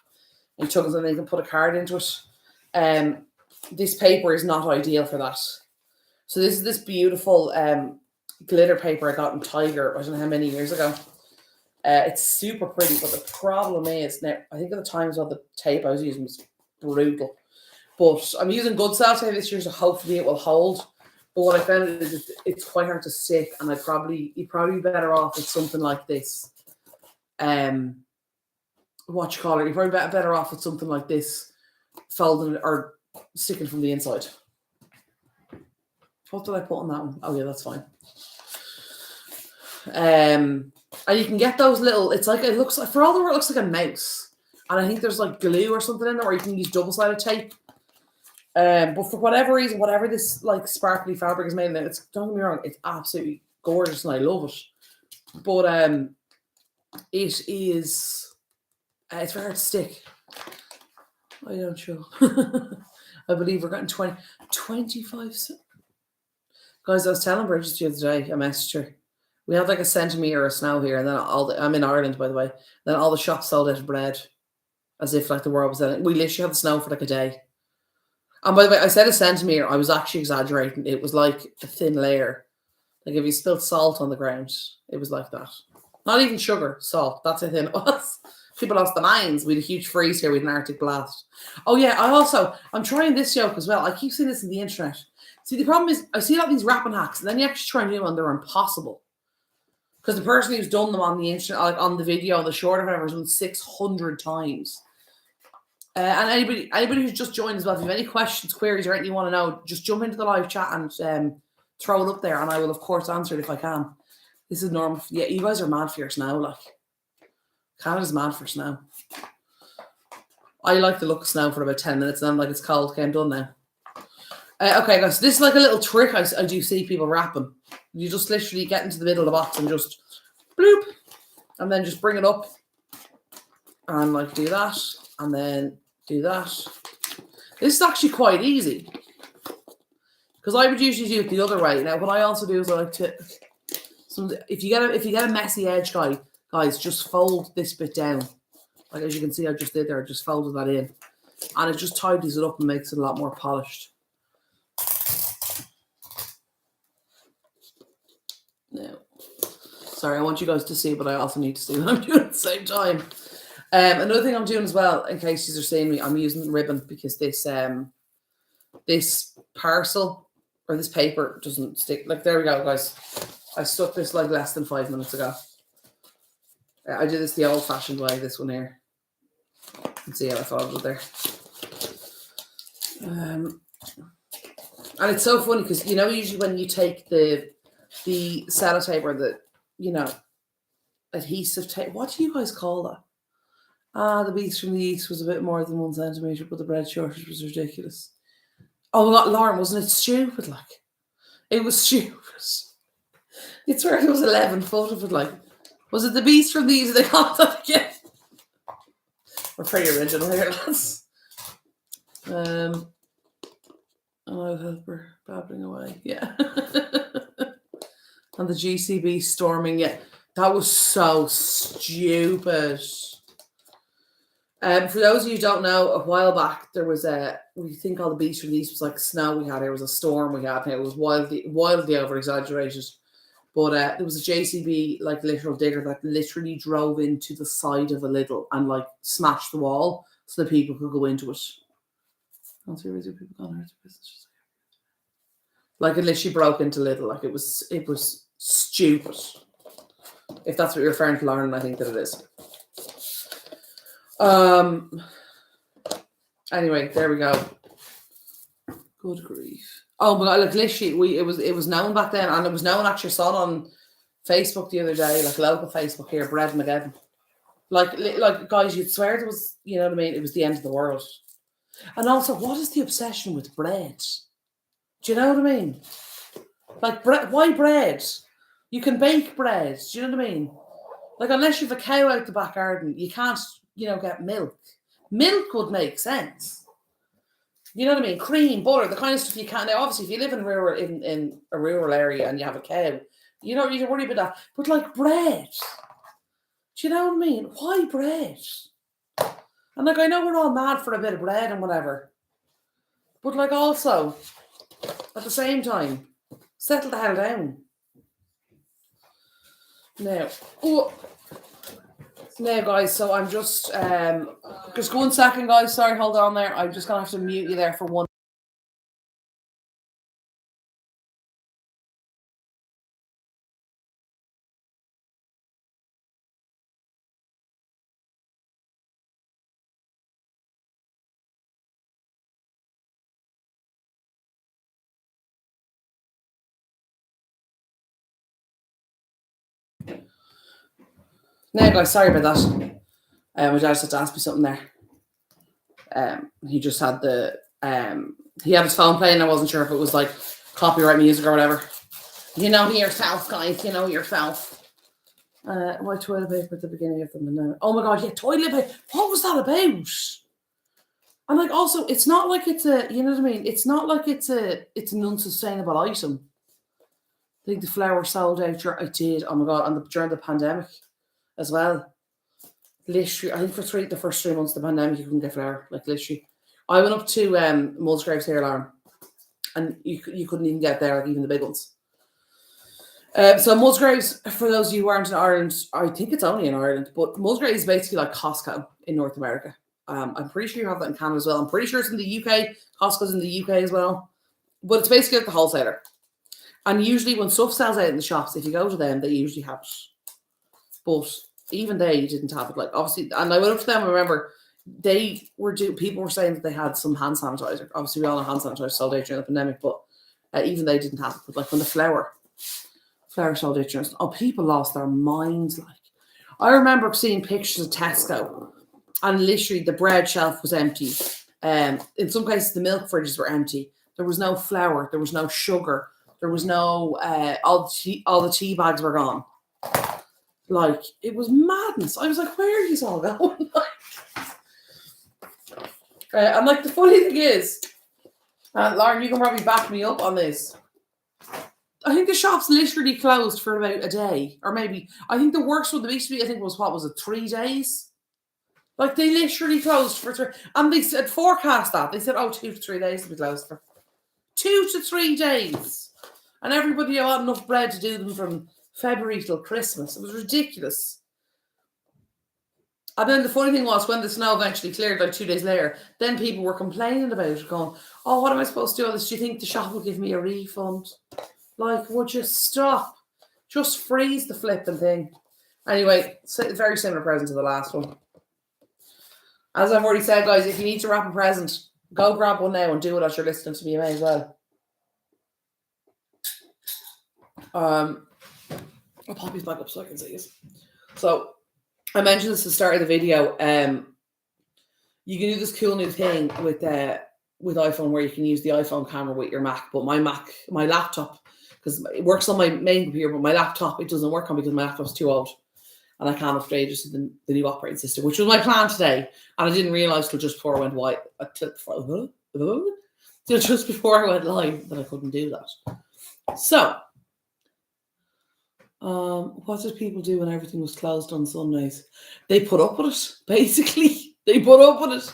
Speaker 1: and you tuck it, and then you can put a card into it. This paper is not ideal for that. So this is this beautiful glitter paper I got in Tiger, I don't know how many years ago. It's super pretty, but the problem is now, I think at the time as well, the tape I was using was brutal. But I'm using good sellotape this year, so hopefully it will hold. But what I found is it's quite hard to stick, and you'd probably be better off with something like this. You're probably better off with something like this, folding it or sticking from the inside. What did I put on that one? Oh yeah, that's fine. And you can get those little. It looks like, for all the world, it looks like a mouse. And I think there's like glue or something in there, or you can use double-sided tape. But for whatever reason, whatever this like sparkly fabric is made of, don't get me wrong, it's absolutely gorgeous and I love it. But it is it's very hard to stick. I don't show. I believe we're getting 25 cents. Guys, I was telling Bridget the other day, I messaged her. We had like a centimetre of snow here, and then I'm in Ireland, by the way. Then all the shops sold out of bread, as if like the world was in it. We literally had the snow for like a day. And by the way, I said a centimetre. I was actually exaggerating. It was like a thin layer. Like if you spilled salt on the ground, it was like that. Not even sugar, salt. That's how thin it was. People lost their minds. We had a huge freeze here with an Arctic blast. Oh yeah, I'm trying this joke as well. I keep seeing this on the internet. See, the problem is I see a lot of these rapping hacks, and then you actually try and do them and they're impossible. Because the person who's done them on the internet, like on the video, the short or whatever, has done 600 times. And anybody who's just joined as well, if you have any questions, queries, or anything you want to know, just jump into the live chat and throw it up there, and I will, of course, answer it if I can. This is normal. Yeah, you guys are mad for your snow. Like, Canada's mad for snow. I like the look of snow for about 10 minutes, and then like it's cold. Okay, I'm done now. Okay, guys, this is like a little trick I do see people rapping. You just literally get into the middle of the box and just bloop, and then just bring it up, and like do that, and then do that. This is actually quite easy because I would usually do it the other way. Now, what I also do is I like to, if you get a messy edge, guys, just fold this bit down. Like as you can see, I just did there. I just folded that in, and it just tidies it up and makes it a lot more polished. Now, sorry, I want you guys to see, but I also need to see what I'm doing at the same time. Another thing I'm doing as well, in case you are seeing me, I'm using ribbon because this parcel or this paper doesn't stick. Like, there we go, guys. I stuck this like less than 5 minutes ago. I did this the old-fashioned way, this one here. You can see how I folded it there. And it's so funny because, you know, usually when you take the sellotape or the, you know, adhesive tape, what do you guys call that? The beast from the east was a bit more than 1 centimetre, but the bread shortage was ridiculous. Oh my God, Lauren, wasn't it stupid? Like, it was stupid. It's where it was 11 foot of it. Like, was it the beast from the east? They called that again. We're pretty original here, lads. And I'll help her babbling away. Yeah. And the GCB storming it. That was so stupid. For those of you who don't know, a while back there was we think all the beast release was like snow we had. It was a storm we had, and it was wildly over exaggerated. But there was a JCB like literal digger that literally drove into the side of a Lidl and like smashed the wall so that people could go into it. Like it literally broke into Lidl. Like it was stupid. If that's what you're referring to, Lauren, I think that it is. Anyway, there we go. Good grief. Oh my God, like literally it was known back then, and it was known actually saw on Facebook the other day, like local Facebook here, Bread Mageddon. Like guys, you'd swear there was, you know what I mean, it was the end of the world. And also, what is the obsession with bread? Do you know what I mean? Like bread, why bread? You can bake bread, do you know what I mean? Like unless you have a cow out the back garden, you can't, you know, get milk. Milk would make sense. You know what I mean? Cream, butter, the kind of stuff you can't. Now, obviously, if you live in a rural area and you have a cow, you don't need to worry about that. But like bread, do you know what I mean? Why bread? And like I know we're all mad for a bit of bread and whatever, but like also at the same time, settle the hell down. Now, guys, so I'm just 1 second, guys. Sorry, hold on there. I'm just gonna have to mute you there for one. Now, guys, sorry about that. My dad just had to ask me something there. He just had he had his phone playing. I wasn't sure if it was like copyright music or whatever. You know yourself, guys. You know yourself. Why toilet paper at the beginning of them? Oh my God, yeah, toilet paper. What was that about? And like, also, it's not like it's a, you know what I mean? It's not like it's an unsustainable item. I think the flour sold out. I did. Oh my God, and during the pandemic as well. Literally, I think for the first 3 months of the pandemic, you couldn't get flour. Like literally, I went up to Musgraves here, Lauren, and you couldn't even get there, like even the big ones. So Musgraves, for those of you who aren't in Ireland, I think it's only in Ireland, but Musgraves is basically like Costco in North America. I'm pretty sure you have that in Canada as well. I'm pretty sure it's in the UK. Costco's in the UK as well. But it's basically like the wholesaler. And usually when stuff sells out in the shops, if you go to them, they usually have it. But even they didn't have it. Like, obviously, and I went up to them, I remember people were saying that they had some hand sanitizer. Obviously, we all know hand sanitizer sold out during the pandemic, but even they didn't have it. But like when the flour sold out during, people lost their minds. Like, I remember seeing pictures of Tesco, and literally the bread shelf was empty. In some cases, the milk fridges were empty. There was no flour. There was no sugar. There was no all the tea bags were gone. Like, it was madness. I was like, where are you all going? And like, the funny thing is, Lauren, you can probably back me up on this. I think the shops literally closed for about a day, or maybe I think the worst one that used to be, I think was 3 days. Like, they literally closed for 3, and they said forecast that they said 2 to 3 days to be closed for 2 to 3 days, and everybody had enough bread to do them from February till Christmas. It was ridiculous. And then the funny thing was, when the snow eventually cleared, like 2 days later, then people were complaining about it, going, "Oh, what am I supposed to do all this? Do you think the shop will give me a refund? Like, would you stop? Just freeze the flipping thing." Anyway, very similar present to the last one. As I've already said, guys, if you need to wrap a present, go grab one now and do it as you're listening to me. You may as well. I'll pop these back up so I can see this. So, I mentioned this at the start of the video. You can do this cool new thing with iPhone where you can use the iPhone camera with your Mac. But my laptop, because it works on my main computer, but my laptop, it doesn't work on because my laptop's too old. And I can't upgrade it to the new operating system, which was my plan today. And I didn't realize till just before I went just before I went live that I couldn't do that. So, what did people do when everything was closed on Sundays? They put up with it. Basically, they put up with it.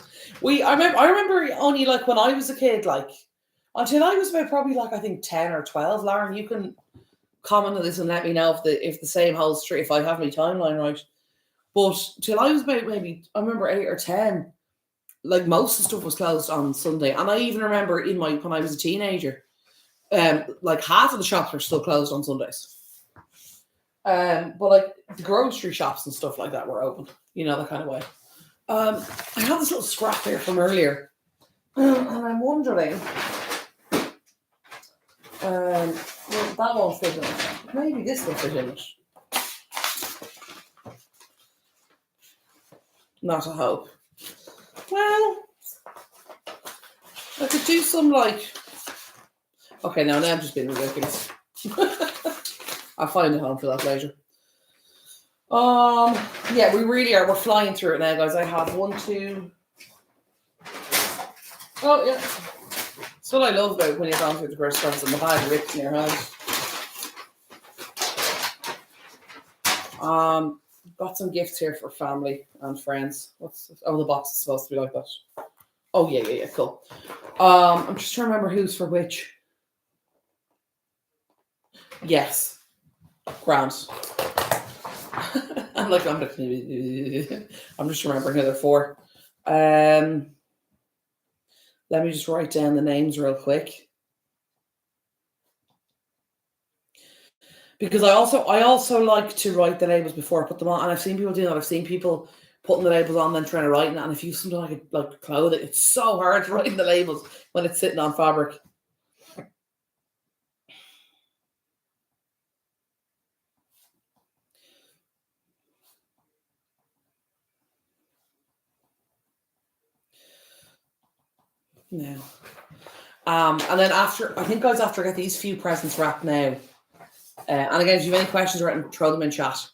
Speaker 1: I remember only like when I was a kid, like until I was about probably like I think 10 or 12. Lauren, you can comment on this and let me know if the same holds true, if I have my timeline right. But till I was about maybe, I remember 8 or 10, like most of the stuff was closed on Sunday. And I even remember when I was a teenager, like half of the shops were still closed on Sundays. But like the grocery shops and stuff like that were open, that kind of way. I have this little scrap here from earlier, and I'm wondering, well, that won't fit in it. Maybe this will fit in it. Not a hope. Well, I could do some like. Okay, now I'm just being ridiculous. I'll find a home for that later. Yeah, we really are. We're flying through it now, guys. I have 1, 2. Oh yeah. That's what I love about when you're going through the grocery stores and the bag rips in your hand. Got some gifts here for family and friends. The box is supposed to be like that. Oh yeah, cool. I'm just trying to remember who's for which. Yes. Grand. I'm just remembering who they're for. Let me just write down the names real quick. Because I also like to write the labels before I put them on, and I've seen people do that. I've seen people putting the labels on, then trying to write it, and if you use something like clothing, it's so hard to write the labels when it's sitting on fabric. Now, and then after I get these few presents wrapped now. And again, if you have any questions, throw them in chat.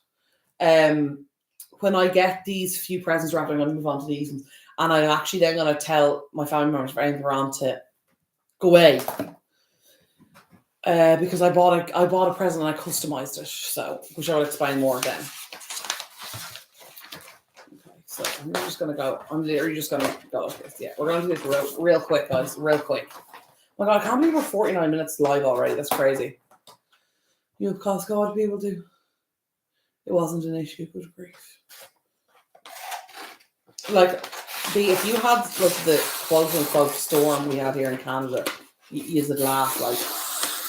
Speaker 1: When I get these few presents wrapped, I'm going to move on to these ones. And I'm actually then going to tell my family members for anything around to go away. Because I bought a present and I customized it. So, which I will explain more then. Okay, So I'm just going to go. I'm literally just going to go like this. Yeah, we're going to do this real quick, guys. Real quick. Oh my God, I can't believe we're 49 minutes live already. That's crazy. You have Costco, what do people do? It wasn't an issue, good grief. Like, if you had the quote unquote storm we had here in Canada, you would laugh. Like,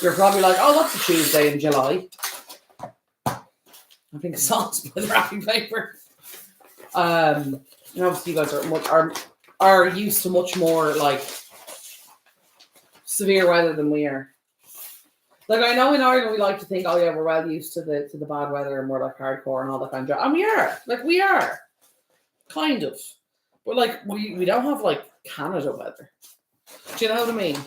Speaker 1: you're probably like, oh, that's a Tuesday in July. I think it's salts with wrapping paper. And obviously, you guys are used to much more like severe weather than we are. Like, I know in Ireland we like to think, oh yeah, we're well used to the bad weather and we're like hardcore and all that kind of stuff. And we are. Like, we are. Kind of. But like, we don't have like Canada weather. Do you know what I mean?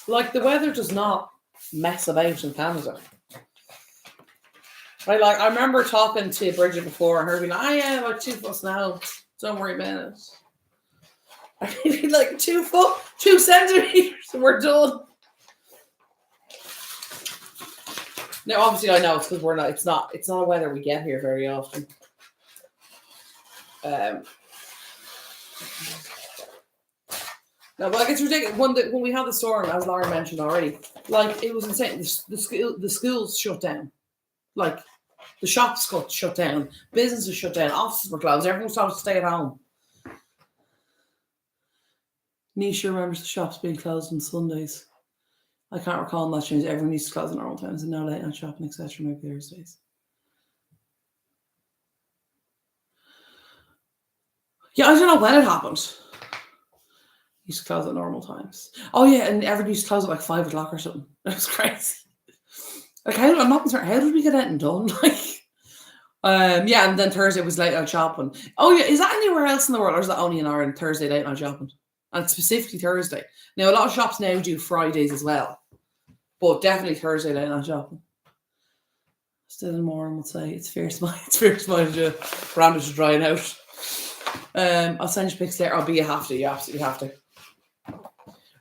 Speaker 1: Like, the weather does not mess about in Canada. I remember talking to Bridget before and her being like, oh yeah, like 2 foot now. Don't worry about it. I need like 2 centimeters and we're done. Now, obviously, I know it's because we're not. It's not a weather we get here very often. No, but like, it's ridiculous. When we had the storm, as Laura mentioned already, like, it was insane. The schools shut down. Like, the shops got shut down. Businesses shut down. Offices were closed. Everyone was told to stay at home. Nisha remembers the shops being closed on Sundays. I can't recall that change. Everyone needs to close on normal times and no late night shopping, etc. Maybe Thursdays. Yeah, I don't know when it happened. Used to close at normal times. Oh yeah, and everyone used to close at like 5 o'clock or something. It was crazy. Like, I'm not concerned. How did we get anything done? Like, yeah, and then Thursday was late night shopping. Oh yeah, is that anywhere else in the world, or is that only in Ireland? Thursday late night shopping, and specifically Thursday. Now, a lot of shops now do Fridays as well, but definitely Thursday late night shopping. Still in Moran would say it's fierce mind. It's fierce mind. Brandon is drying out. I'll send you pics later. I'll be. You have to. You absolutely have to.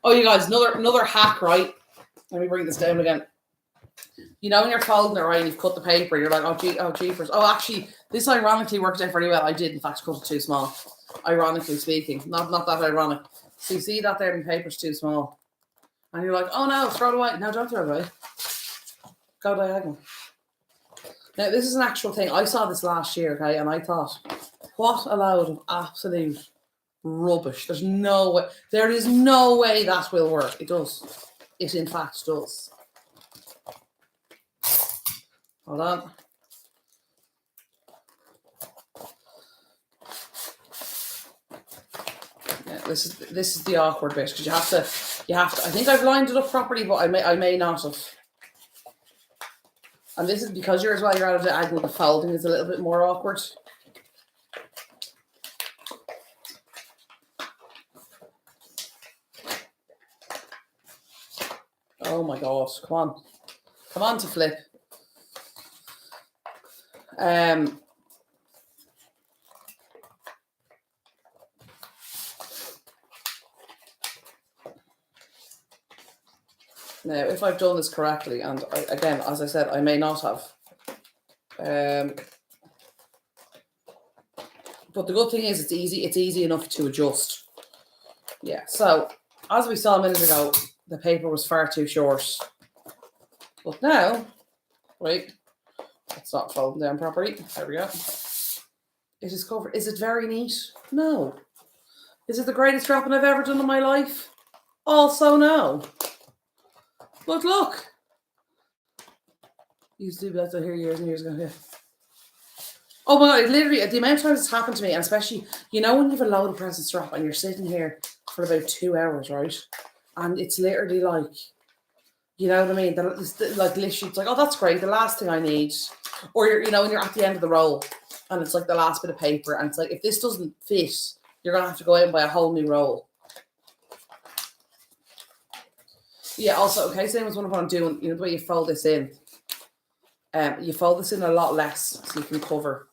Speaker 1: Oh, you guys, another hack, right? Let me bring this down again. You know, when you're folding it, right, and you've cut the paper, you're like, oh, jeepers. Oh, actually, this ironically worked out very well. I did, in fact, cut it too small. Ironically speaking. Not that ironic. So you see that there, and the paper's too small. And you're like, oh no, throw it away. No, don't throw it away. Go diagonal. Now, this is an actual thing. I saw this last year, okay, and I thought, what a load of absolute rubbish. There is no way that will work. It does. It, in fact, does. Hold on. Yeah, this is the awkward bit, because you have to. I think I've lined it up properly, but I may not have. And this is because you're out of the angle. The folding is a little bit more awkward. Oh my God! Come on to flip. Now, if I've done this correctly, and again, as I said, I may not have. But the good thing is it's easy. It's easy enough to adjust. Yeah. So as we saw a minute ago, the paper was far too short. But now, wait, it's not folding down properly. There we go. It is covered. Is it very neat? No. Is it the greatest wrapping I've ever done in my life? Also no. But look. Used to do that here years and years ago. Yeah. Oh my God, it literally, the amount of times it's happened to me, and especially, you know, when you have a load of presents to wrap and you're sitting here for about 2 hours, right? And it's literally like, you know what I mean? Like, literally, it's like, oh, that's great. The last thing I need. Or, you know, when you're at the end of the roll and it's like the last bit of paper and it's like, if this doesn't fit, you're going to have to go out and buy a whole new roll. Yeah, also, okay, same as what I'm doing, you know, the way you fold this in. You fold this in a lot less so you can cover.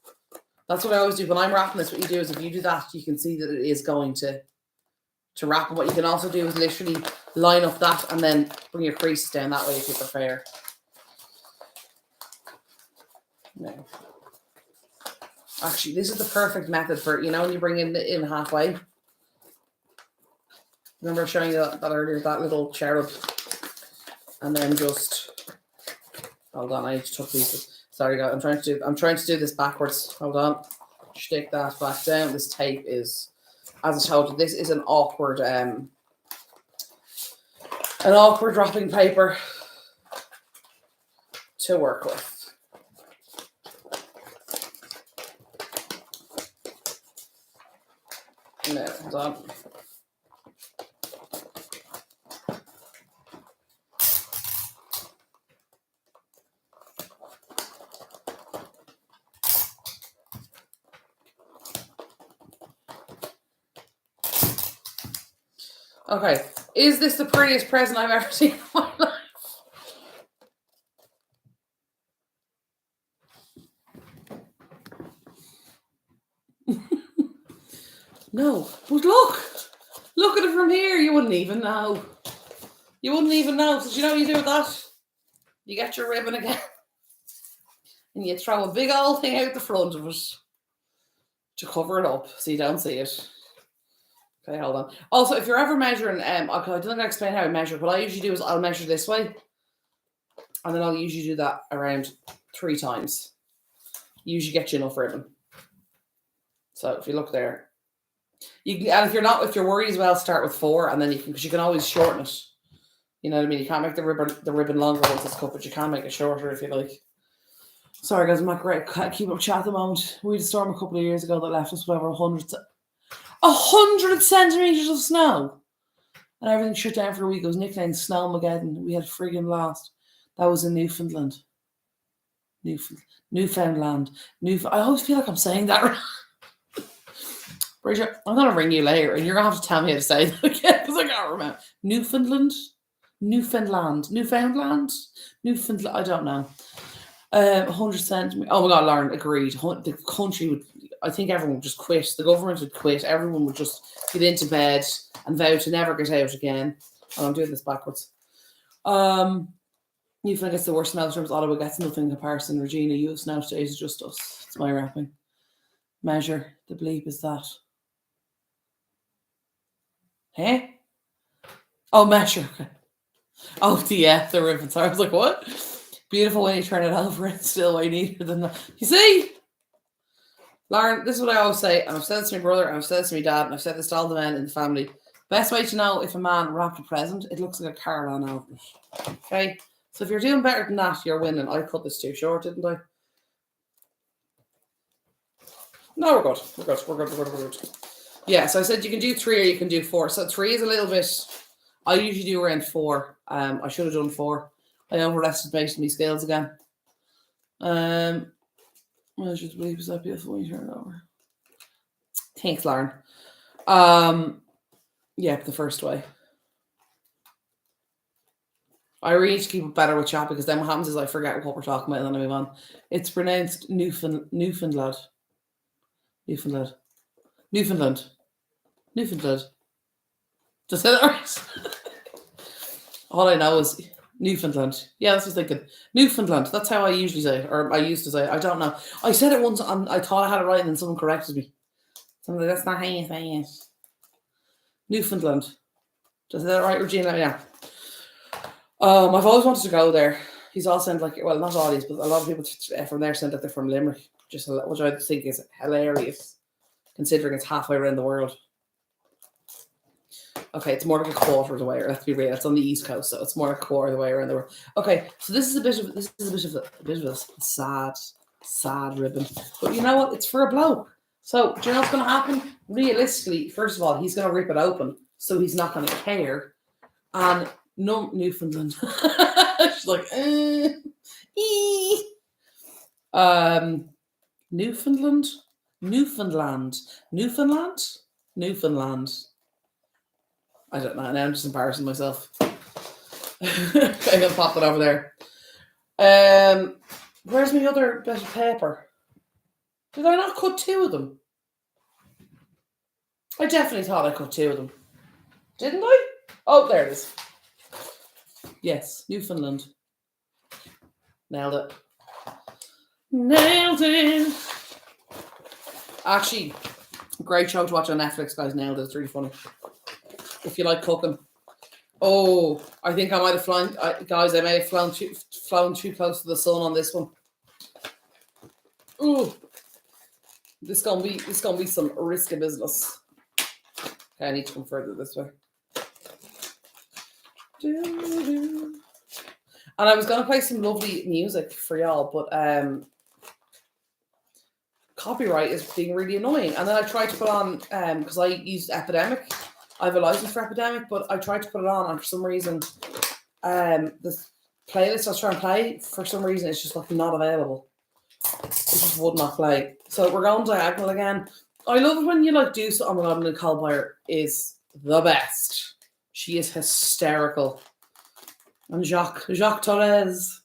Speaker 1: That's what I always do. When I'm wrapping this, what you do is if you do that, you can see that it is going to wrap. And what you can also do is literally line up that and then bring your creases down that way if you prefer. No. Actually, this is the perfect method for, when you bring in halfway. Remember showing you that earlier, that little cherub. And then just, hold on, I just took these. Sorry, guys, I'm trying to do this backwards. Hold on. Stick that back down. This tape is, as I told you, this is an awkward wrapping paper to work with. No, hold on. Okay, is this the prettiest present I've ever seen in my life? No, but look at it from here. You wouldn't even know. You wouldn't even know. So you know what you do with that? You get your ribbon again. And you throw a big old thing out the front of it to cover it up so you don't see it. Okay, hold on. Also, if you're ever measuring, I don't think I explain how I measure. What I usually do is I'll measure this way. And then I'll usually do that around 3 times. Usually get you enough ribbon. So if you look there, you can, and if you're worried as well, start with 4, and then because you can always shorten it. You know what I mean? You can't make the ribbon longer once it's cut, but you can make it shorter if you like. Sorry guys, I'm not great. Can't keep up chat at the moment. We had a storm a couple of years ago that left us with over 100 centimeters of snow, and everything shut down for a week. It was nicknamed Snowmageddon. We had friggin' blast. That was in Newfoundland. Newfoundland. I always feel like I'm saying that right. Bridget, I'm gonna ring you later, and you're gonna have to tell me how to say that again because I can't remember. Newfoundland. I don't know. 100 centimeters. Oh my God, Lauren agreed. The country would. I think everyone would just quit. The government would quit. Everyone would just get into bed and vow to never get out again. Oh, I'm doing this backwards. Newfoundland gets the worst snow terms. Ottawa gets nothing in comparison. Regina, you have snow days is just us. It's my wrapping. Measure. The bleep is that. Hey? Oh, measure. Okay. Oh, the ribbon. Sorry, I was like, what? Beautiful when you turn it over. It's still way neater than that. You see? Lauren, this is what I always say, and I've said this to my brother, and I've said this to my dad, and I've said this to all the men in the family. Best way to know if a man wrapped a present, it looks like a carillon over it. Okay? So if you're doing better than that, you're winning. I cut this too short, didn't I? No, we're good. We're good. Yeah, so I said you can do 3 or you can do 4. So 3 is a little bit, I usually do around 4. I should have done 4. I overestimated my scales again. I just believe is that beautiful when you turn it over. Thanks, Lauren. Yeah, the first way. I really need to keep it better with chat because then what happens is I forget what we're talking about and then I move on. It's pronounced Newfoundland. Newfoundland. Just say that right? All I know is Newfoundland. Yeah, that's what I was thinking. Newfoundland. That's how I usually say it, or I used to say it. I don't know. I said it once and I thought I had it right and then someone corrected me. Somebody, that's not how you say it. Newfoundland. Did I say that right, Regina? Yeah. I've always wanted to go there. He's all said like, well, not all these, but a lot of people from there said that they're from Limerick, which I think is hilarious, considering it's halfway around the world. Okay, it's more like a quarter of the way. Let's be real. It's on the East Coast, so it's more like a quarter of the way around the world. Okay, so this is a bit of a sad ribbon. But you know what? It's for a bloke. So do you know what's going to happen? Realistically, first of all, he's going to rip it open, so he's not going to care. And no, Newfoundland. She's like, Newfoundland. I don't know. Now I'm just embarrassing myself. I'm gonna pop that over there. Where's my other bit of paper? Did I not cut 2 of them? I definitely thought I cut 2 of them. Didn't I? Oh, there it is. Yes, Newfoundland. Nailed it. Actually, great show to watch on Netflix, guys. Now that's really funny. If you like cooking. Oh, I think I might have flown, guys. I may have flown too close to the sun on this one. Ooh, this gonna be some risky business. Okay, I need to come further this way. And I was gonna play some lovely music for y'all, but copyright is being really annoying. And then I tried to put on because I used Epidemic. I have a license for Epidemic, but I tried to put it on, and for some reason, the playlist I was trying to play, for some reason, it's just like not available. It just would not play. So we're going diagonal again. I love it when you like do something. Oh my god, Nicole Byer is the best. She is hysterical. And Jacques Torres.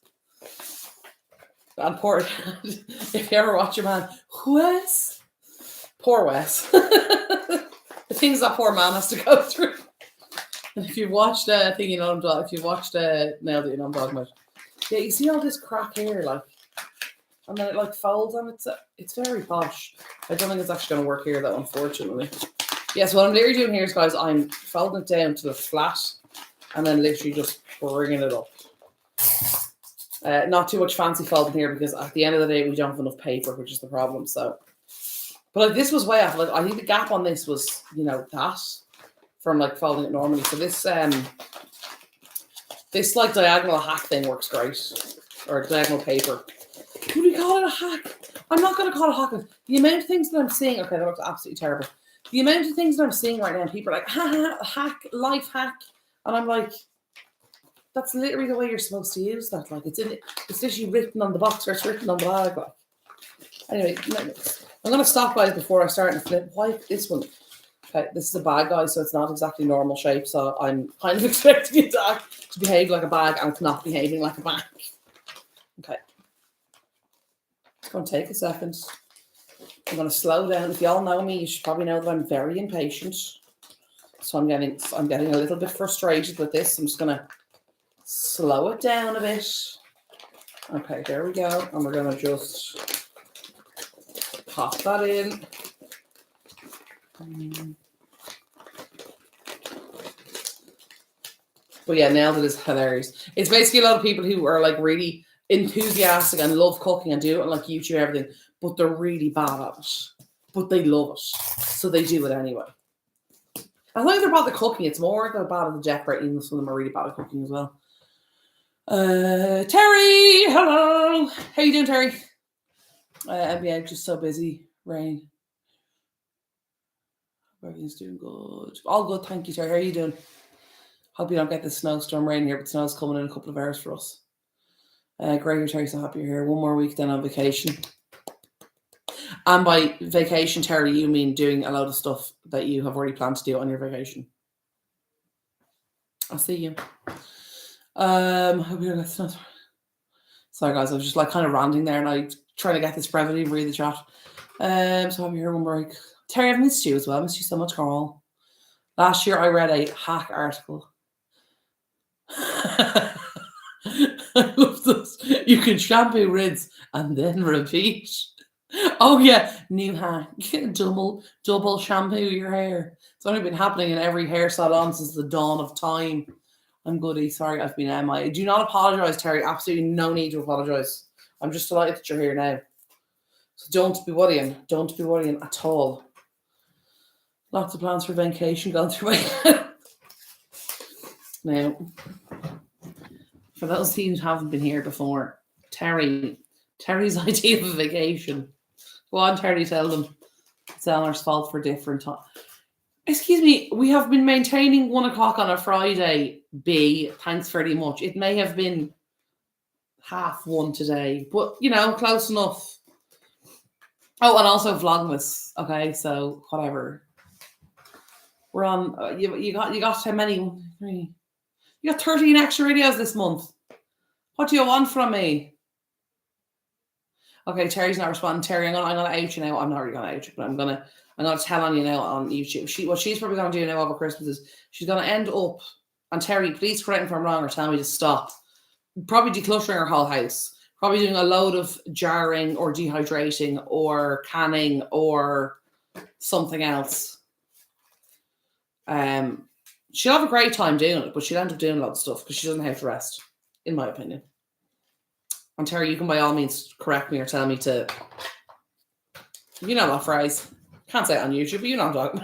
Speaker 1: And poor, if you ever watch your man, Wes. Poor Wes. The things that poor man has to go through. And if you've watched thing, you know I'm talking. If you've watched Nailed It, you know I'm talking about. Yeah, you see all this crack here, like, and then it like folds, and it's very posh. I don't think it's actually going to work here, though, unfortunately. Yeah, so what I'm literally doing here is, guys, I'm folding it down to the flat, and then literally just bringing it up. Not too much fancy folding here, because at the end of the day, we don't have enough paper, which is the problem. So, but like this was way off. Like I think the gap on this was, you know, that from like folding it normally. So this this like diagonal hack thing works great, or diagonal paper. What do we call it, a hack? I'm not going to call it a hack. The amount of things that I'm seeing, okay, that looks absolutely terrible. The amount of things that I'm seeing right now, people are like, hack, life hack, and I'm like, that's literally the way you're supposed to use that. Like it's literally written on the box, or it's written on the bag. Like. Anyway, I'm going to stop by before I start and flip. Why this one? Okay, this is a bag, guys, so it's not exactly normal shape. So I'm kind of expecting it to behave like a bag, and it's not behaving like a bag. Okay. It's going to take a second. I'm going to slow down. If y'all know me, you should probably know that I'm very impatient. So I'm getting a little bit frustrated with this. I'm just going to slow it down a bit. Okay, there we go. And we're going to just pop that in. But yeah, Nailed It is hilarious. It's basically a lot of people who are like really enthusiastic and love cooking and do it on like YouTube and everything, but they're really bad at it. But they love it. So they do it anyway. I think they're bad at cooking. It's more they're bad at the decorating. Some of them are really bad at cooking as well. Terry, hello. How you doing, Terry? NBA just so busy. Rain. Everything's doing good. All good, thank you, Terry. How are you doing? Hope you don't get this snowstorm rain here, but snow's coming in a couple of hours for us. Great, Terry, so happy you're here. One more week then on vacation. And by vacation, Terry, you mean doing a load of stuff that you have already planned to do on your vacation. I'll see you. Hope you're not. Sorry, guys, I was just like kind of ranting there, and I trying to get this brevity and read the chat. So I'm here one break. Terry, I've missed you as well. I missed you so much, Carl. Last year, I read a hack article. I love this. You can shampoo, rinse, and then repeat. Oh yeah, new hack. Double shampoo your hair. It's only been happening in every hair salon since the dawn of time. I'm goody. Sorry, I've been MI. Do not apologise, Terry. Absolutely no need to apologise. I'm just delighted that you're here now. So don't be worrying. Don't be worrying at all. Lots of plans for vacation going through my head. Now, for those of you who haven't been here before, Terry's idea of a vacation. Go on, Terry, tell them. It's Eleanor's fault for different time. Excuse me, we have been maintaining 1 o'clock on a Friday. B, thanks very much. It may have been 1:30 today, but you know, close enough. Oh, and also Vlogmas. Okay, so whatever. We're on. You got how many? You got 13 extra videos this month. What do you want from me? Okay, Terry's not responding. Terry, I'm gonna out you now. I'm not really gonna out you, but I'm gonna tell on you now on YouTube. What she's probably gonna do now over Christmas is she's gonna end up. And Terry, please correct me if I'm wrong or tell me to stop. Probably decluttering her whole house. Probably doing a load of jarring or dehydrating or canning or something else. She'll have a great time doing it, but she'll end up doing a lot of stuff because she doesn't have to rest, in my opinion. And Terry, you can by all means correct me or tell me to, you know that phrase. Can't say it on YouTube, but you know what I'm talking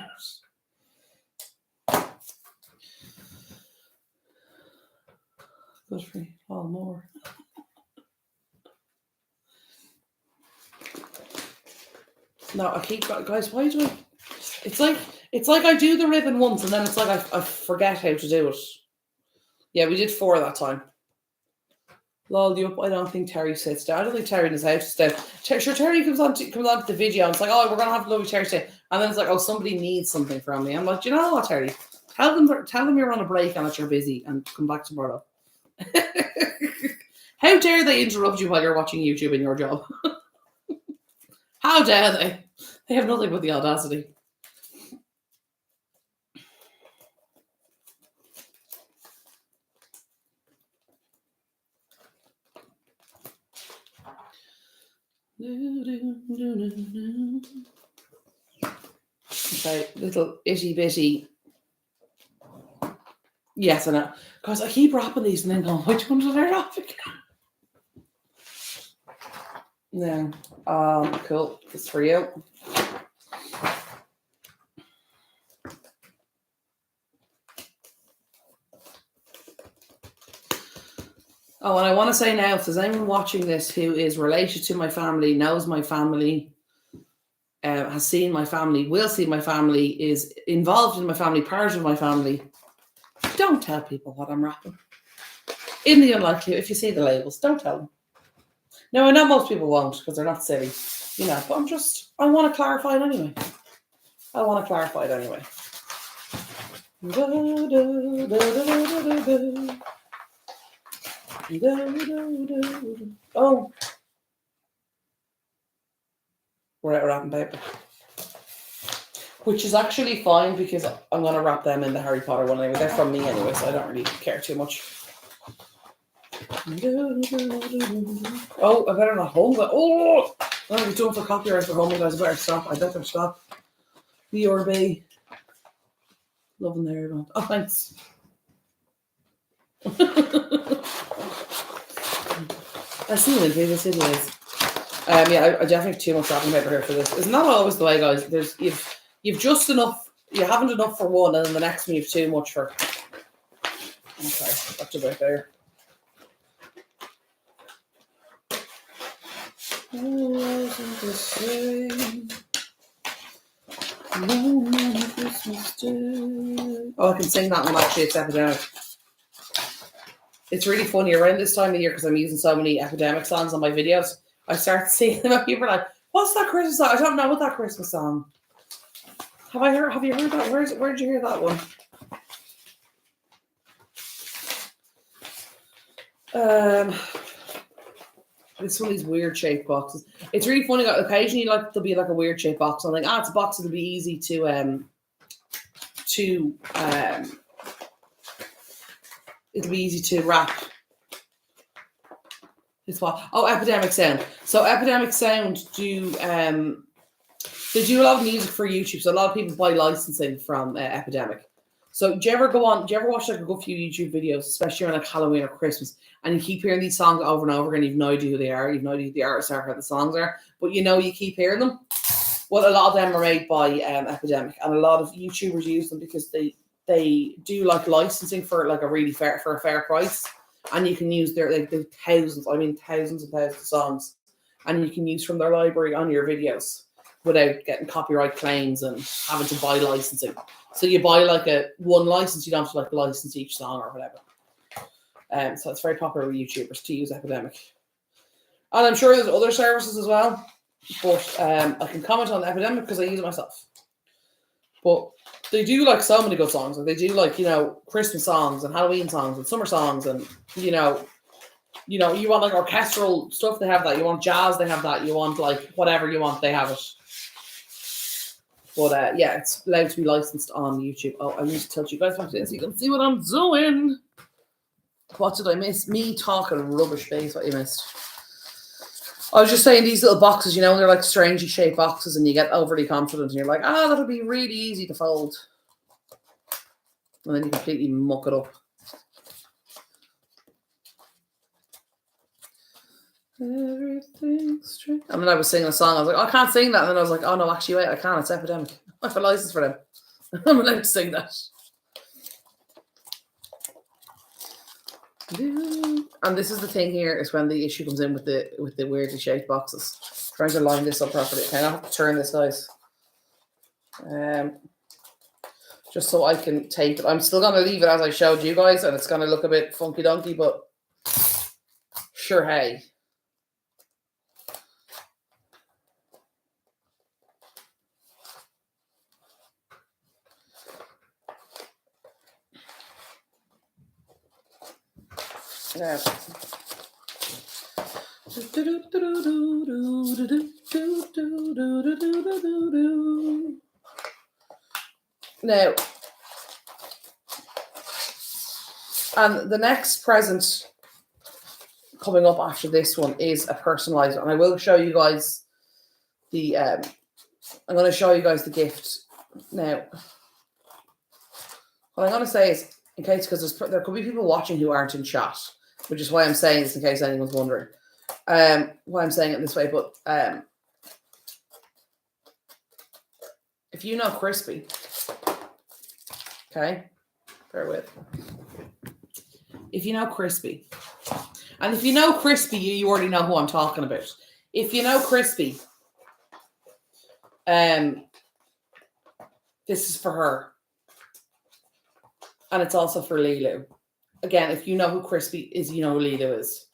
Speaker 1: about. Good for you. All more. No, I keep, guys, why do I? It's like I do the ribbon once and then it's like I forget how to do it. Yeah, we did 4 that time. Lol, you up? I don't think Terry sits down. I don't think Terry in his house sits down. Sure, Terry comes on to the video and it's like, oh, we're gonna have a lovely Terry today. And then it's like, oh, somebody needs something from me. I'm like, do you know what, Terry? Tell them you're on a break and that you're busy and come back tomorrow. How dare they interrupt you while you're watching YouTube in your job? How dare they? They have nothing but the audacity. Okay, little itty bitty. Yes, I know. Because I keep wrapping these and then going, which one did I wrap again? No. Cool. It's for you. Oh, and I want to say now, if there's anyone watching this who is related to my family, knows my family, has seen my family, will see my family, is involved in my family, part of my family, don't tell people what I'm wrapping. In the unlikely, if you see the labels, don't tell them. No, I know most people won't because they're not silly, you know, but I want to clarify it anyway. Oh, we're out of wrapping paper, which is actually fine because I'm going to wrap them in the Harry Potter one anyway. They're from me anyway, so I don't really care too much. Oh, I better not home. Oh, I'm going to be doing for copyright for home, guys. I better stop. I better stop. BRB. Loving the hair. Oh, thanks. I see you in previous videos. Yeah, I definitely have too much wrapping paper here for this. It's not always the way, guys. You've just enough. You haven't enough for one, and then the next one you've too much for. Okay, that's about there. Oh, I can sing that one actually. It's Epidemic. It's really funny around this time of year because I'm using so many Epidemic songs on my videos. I start seeing them and people are like, what's that Christmas song? I don't know what that Christmas song. Have you heard that? Where did you hear that one? It's one of these weird shaped boxes. It's really funny. Occasionally, like there'll be like a weird shaped box. I'm like, it's a box that'll be easy to it'll be easy to wrap. It's what? Oh, Epidemic Sound. So Epidemic Sound do they do a lot of music for YouTube. So a lot of people buy licensing from Epidemic. So do you ever watch like a good few YouTube videos, especially around like Halloween or Christmas, and you keep hearing these songs over and over again, you've no idea who they are, you've no idea who the artists are, how the songs are, but you know you keep hearing them. Well, a lot of them are made by Epidemic, and a lot of YouTubers use them because they do like licensing for like a fair price, and you can use their thousands and thousands of songs, and you can use from their library on your videos without getting copyright claims and having to buy licensing. So you buy like one license, you don't have to like license each song or whatever. So it's very popular with YouTubers to use Epidemic. And I'm sure there's other services as well. But I can comment on Epidemic because I use it myself. But they do like so many good songs. Like they do like, Christmas songs and Halloween songs and summer songs and you want like orchestral stuff, they have that. You want jazz, they have that. You want like whatever you want, they have it. But yeah, it's allowed to be licensed on YouTube. Oh, I need to tilt you guys back to this so you can see what I'm doing. What did I miss? Me talking rubbish face, what you missed. I was just saying these little boxes, you know, they're like strangely shaped boxes and you get overly confident and you're like, that'll be really easy to fold. And then you completely muck it up. Everything's strange. And then I was singing a song. I was like, I can't sing that. And then I was like, oh no, actually, wait, I can. It's epidemic. I have a license for them. I'm allowed to sing that. And this is the thing here is when the issue comes in with the weirdly shaped boxes. Trying to line this up properly. Okay, I have to turn this, guys. Just so I can tape it. I'm still gonna leave it as I showed you guys, and it's gonna look a bit funky donkey, but sure, hey. Yeah. Now, and the next present coming up after this one is a personalized, and I will show you guys the. I'm going to show you guys the gift now. What I'm going to say is, in case, because there could be people watching who aren't in chat, which is why I'm saying this in case anyone's wondering. Why I'm saying it this way, but if you know Crispy, okay, bear with. If you know Crispy, and if you know Crispy, you already know who I'm talking about. If you know Crispy, this is for her, and it's also for Lilu. Again, if you know who Crispy is, you know who Lilu is.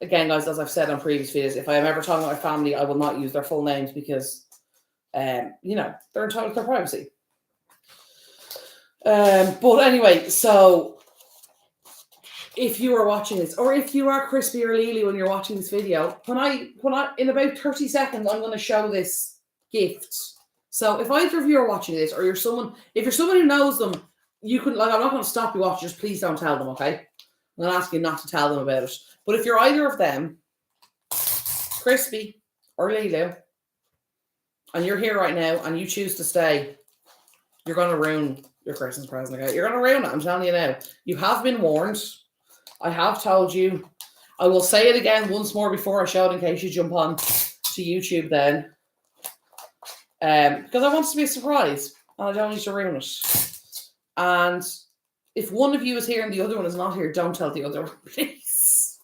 Speaker 1: Again, guys, as I've said on previous videos, if I am ever talking about my family, I will not use their full names because, you know, they're entitled to their privacy. But anyway, so if you are watching this, or if you are Crispy or Lily when you're watching this video, when I in about 30 seconds, I'm going to show this gift. So if either of you are watching this, or if you're someone who knows them, you can, like, I'm not going to stop you watching, just please don't tell them, okay? I'm going to ask you not to tell them about it. But if you're either of them, Crispy or Lilu, and you're here right now and you choose to stay, you're going to ruin your Christmas present, okay? You're going to ruin it, I'm telling you now. You have been warned. I have told you. I will say it again once more before I show it in case you jump on to YouTube then. Because I want it to be a surprise and I don't need to ruin it. And if one of you is here and the other one is not here, don't tell the other one, please.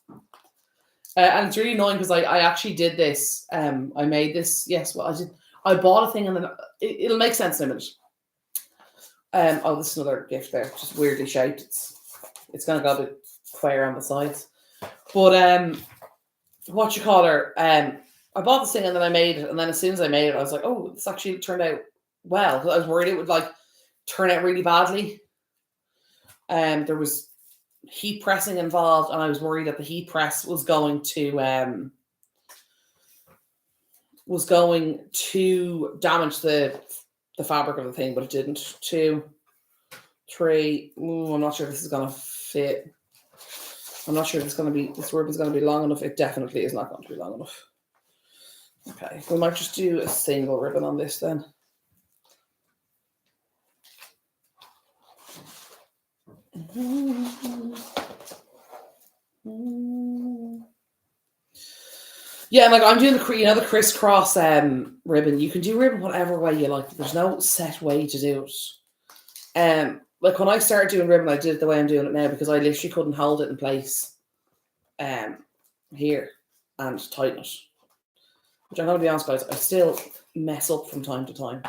Speaker 1: And it's really annoying because I actually did this. I made this. Yes, well, I did. I bought a thing and then it'll make sense in a minute. Oh, this is another gift there, just weirdly shaped. It's going to go a bit queer on the sides. But what you call her? I bought this thing and then I made it. And then as soon as I made it, I was like, oh, this actually turned out well. I was worried it would like turn out really badly. There was heat pressing involved, and I was worried that the heat press was going to damage the fabric of the thing, but it didn't. 2, 3. I'm not sure if this is gonna fit. I'm not sure if this ribbon is gonna be long enough. It definitely is not going to be long enough. Okay, we might just do a single ribbon on this then. Yeah, like I'm doing the crisscross ribbon. You can do ribbon whatever way you like. There's no set way to do it. Like when I started doing ribbon, I did it the way I'm doing it now because I literally couldn't hold it in place here and tighten it. Which I'm going to be honest, guys, I still mess up from time to time.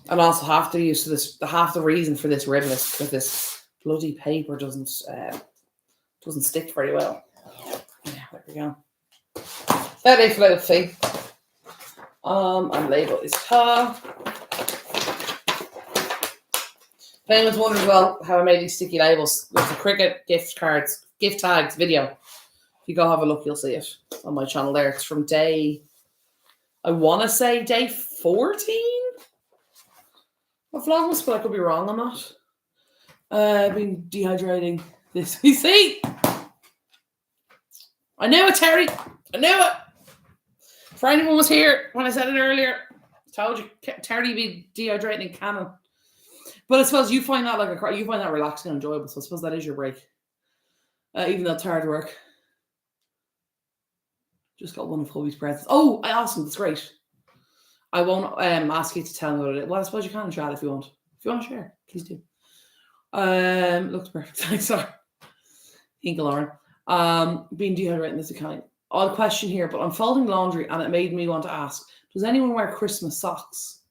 Speaker 1: And also half the reason for this ribbon is because this bloody paper doesn't stick very well. Yeah, there we go. That is floaty. And label is ta. If anyone's wondering as well how I made these sticky labels with the cricket gift cards, gift tags video, if you go have a look, you'll see it on my channel there. It's from day 14 of Vlogmas, but I could be wrong on that. I've been dehydrating this. You see? I knew it, Terry. I knew it. For anyone was here when I said it earlier, told you Terry be dehydrating in Canon. But I suppose you find that you find that relaxing and enjoyable. So I suppose that is your break, even though it's hard work. Just got one of hubby's presents. Oh, I asked him. That's great. I won't ask you to tell me what it is. Well, I suppose you can chat if you want. If you want to share, please do. Looks perfect. Thanks, sorry. Thank you, Lauren. Being dehydrated this account. Odd question here, but I'm folding laundry and it made me want to ask, does anyone wear Christmas socks?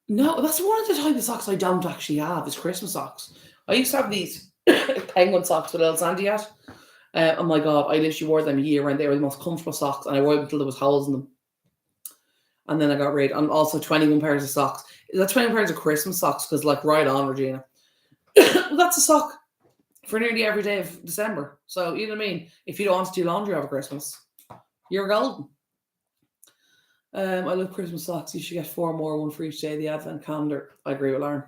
Speaker 1: No, that's one of the type of socks I don't actually have, is Christmas socks. I used to have these penguin socks with little Sandy at. Oh my God, I literally wore them a year and they were the most comfortable socks and I wore them until there was holes in them. And then I got rid. And also 21 pairs of socks. Is that 21 pairs of Christmas socks? Because like right on, Regina. Well, that's a sock for nearly every day of December. So you know what I mean? If you don't want to do laundry over Christmas, you're golden. I love Christmas socks. You should get 4 more, one for each day of the Advent calendar. I agree with Lauren.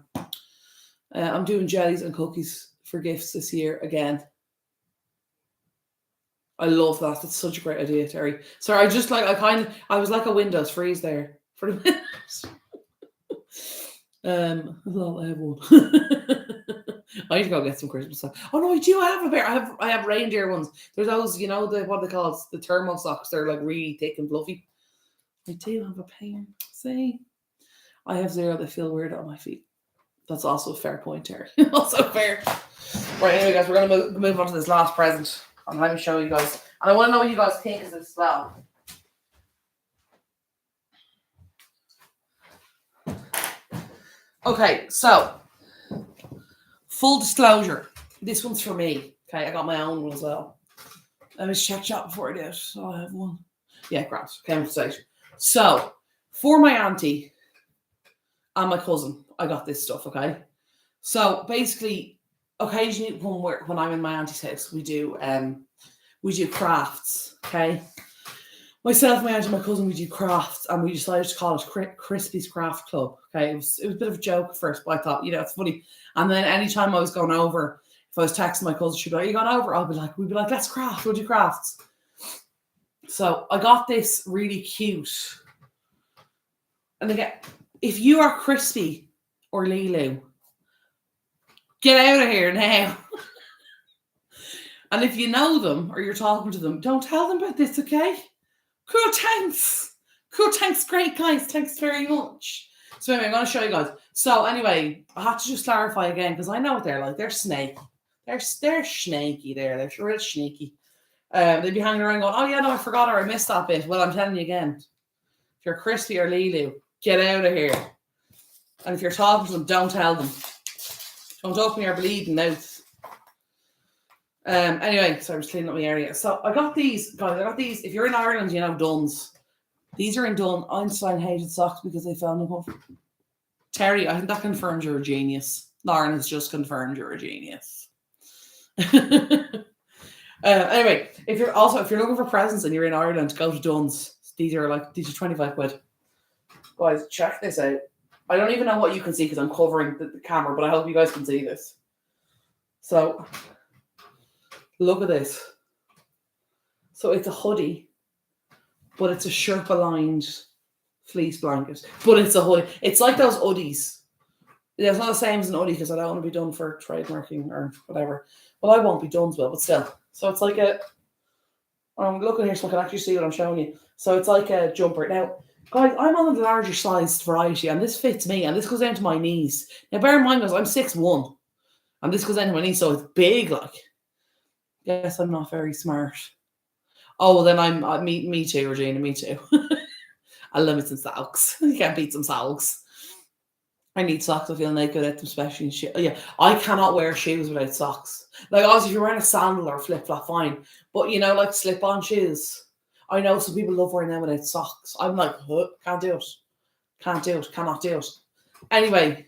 Speaker 1: I'm doing jellies and cookies for gifts this year again. I love that. That's such a great idea, Terry. Sorry, I was like a Windows freeze there for a minute. I thought I have one. I need to go get some Christmas socks. Oh no, I do have a pair. I have reindeer ones. There's those, you know, what they call it, the thermal socks. They're like really thick and fluffy. I do have a pair. See, I have 0 that feel weird on my feet. That's also a fair point, Terry. Also fair. Right, anyway, guys, we're gonna move on to this last present. And let me show you guys. And I want to know what you guys think of this as well. Okay, so full disclosure. This one's for me. Okay, I got my own one as well. Let me check chat before I do it. So I have one. Yeah, great. Conversation. So for my auntie and my cousin, I got this stuff, okay? So basically, occasionally when I'm in my auntie's house, we do crafts, okay? Myself, my aunt, and my cousin, we do crafts, and we decided to call it Crispy's Craft Club. Okay, it was a bit of a joke at first, but I thought, it's funny. And then anytime I was going over, if I was texting my cousin, she'd be like, "Are you going over?" We'd be like, "Let's craft. We'll do crafts." So I got this really cute. And again, if you are Crispy or Lilu, get out of here now. And if you know them or you're talking to them, don't tell them about this, okay? Cool, thanks. Great, guys. Thanks very much. So anyway, I'm going to show you guys. So anyway, I have to just clarify again because I know what they're like. They're snaky. They're snaky there. They're real sneaky. They'd be hanging around going, "Oh yeah, no, I forgot or I missed that bit." Well, I'm telling you again. If you're Crispy or Lilu, get out of here. And if you're talking to them, don't tell them. Don't open your bleeding mouth. Anyway, so I was cleaning up my area. So I got these, guys. If you're in Ireland, you know Dunn's. These are in Dunn. Einstein hated socks because they found them. Terry, I think that confirms you're a genius. Lauren has just confirmed you're a genius. Anyway, if you're looking for presents and you're in Ireland, go to Dunn's. These are 25 quid. Guys, check this out. I don't even know what you can see because I'm covering the camera, but I hope you guys can see this. So look at this. So it's a hoodie, but it's a Sherpa-lined fleece blanket. But it's a hoodie. It's like those hoodies. It's not the same as an hoodie because I don't want to be done for trademarking or whatever. Well, I won't be done as well, but still. So it's like I'm looking here so I can actually see what I'm showing you. So it's like a jumper. Now, guys, I'm on the larger sized variety and this fits me and this goes down to my knees. Now, bear in mind, guys, I'm 6'1", and this goes down to my knees, so it's big, like. Yes, I'm not very smart. Oh, well, then I'm me too, Regina, me too. I love me some socks. You can't beat some socks. I need socks. I feel naked at them, especially in shoes. Yeah, I cannot wear shoes without socks. Like, obviously, if you're wearing a sandal or a flip-flop, fine. But, like slip-on shoes. I know some people love wearing them without socks. I'm like, can't do it. Cannot do it. Anyway,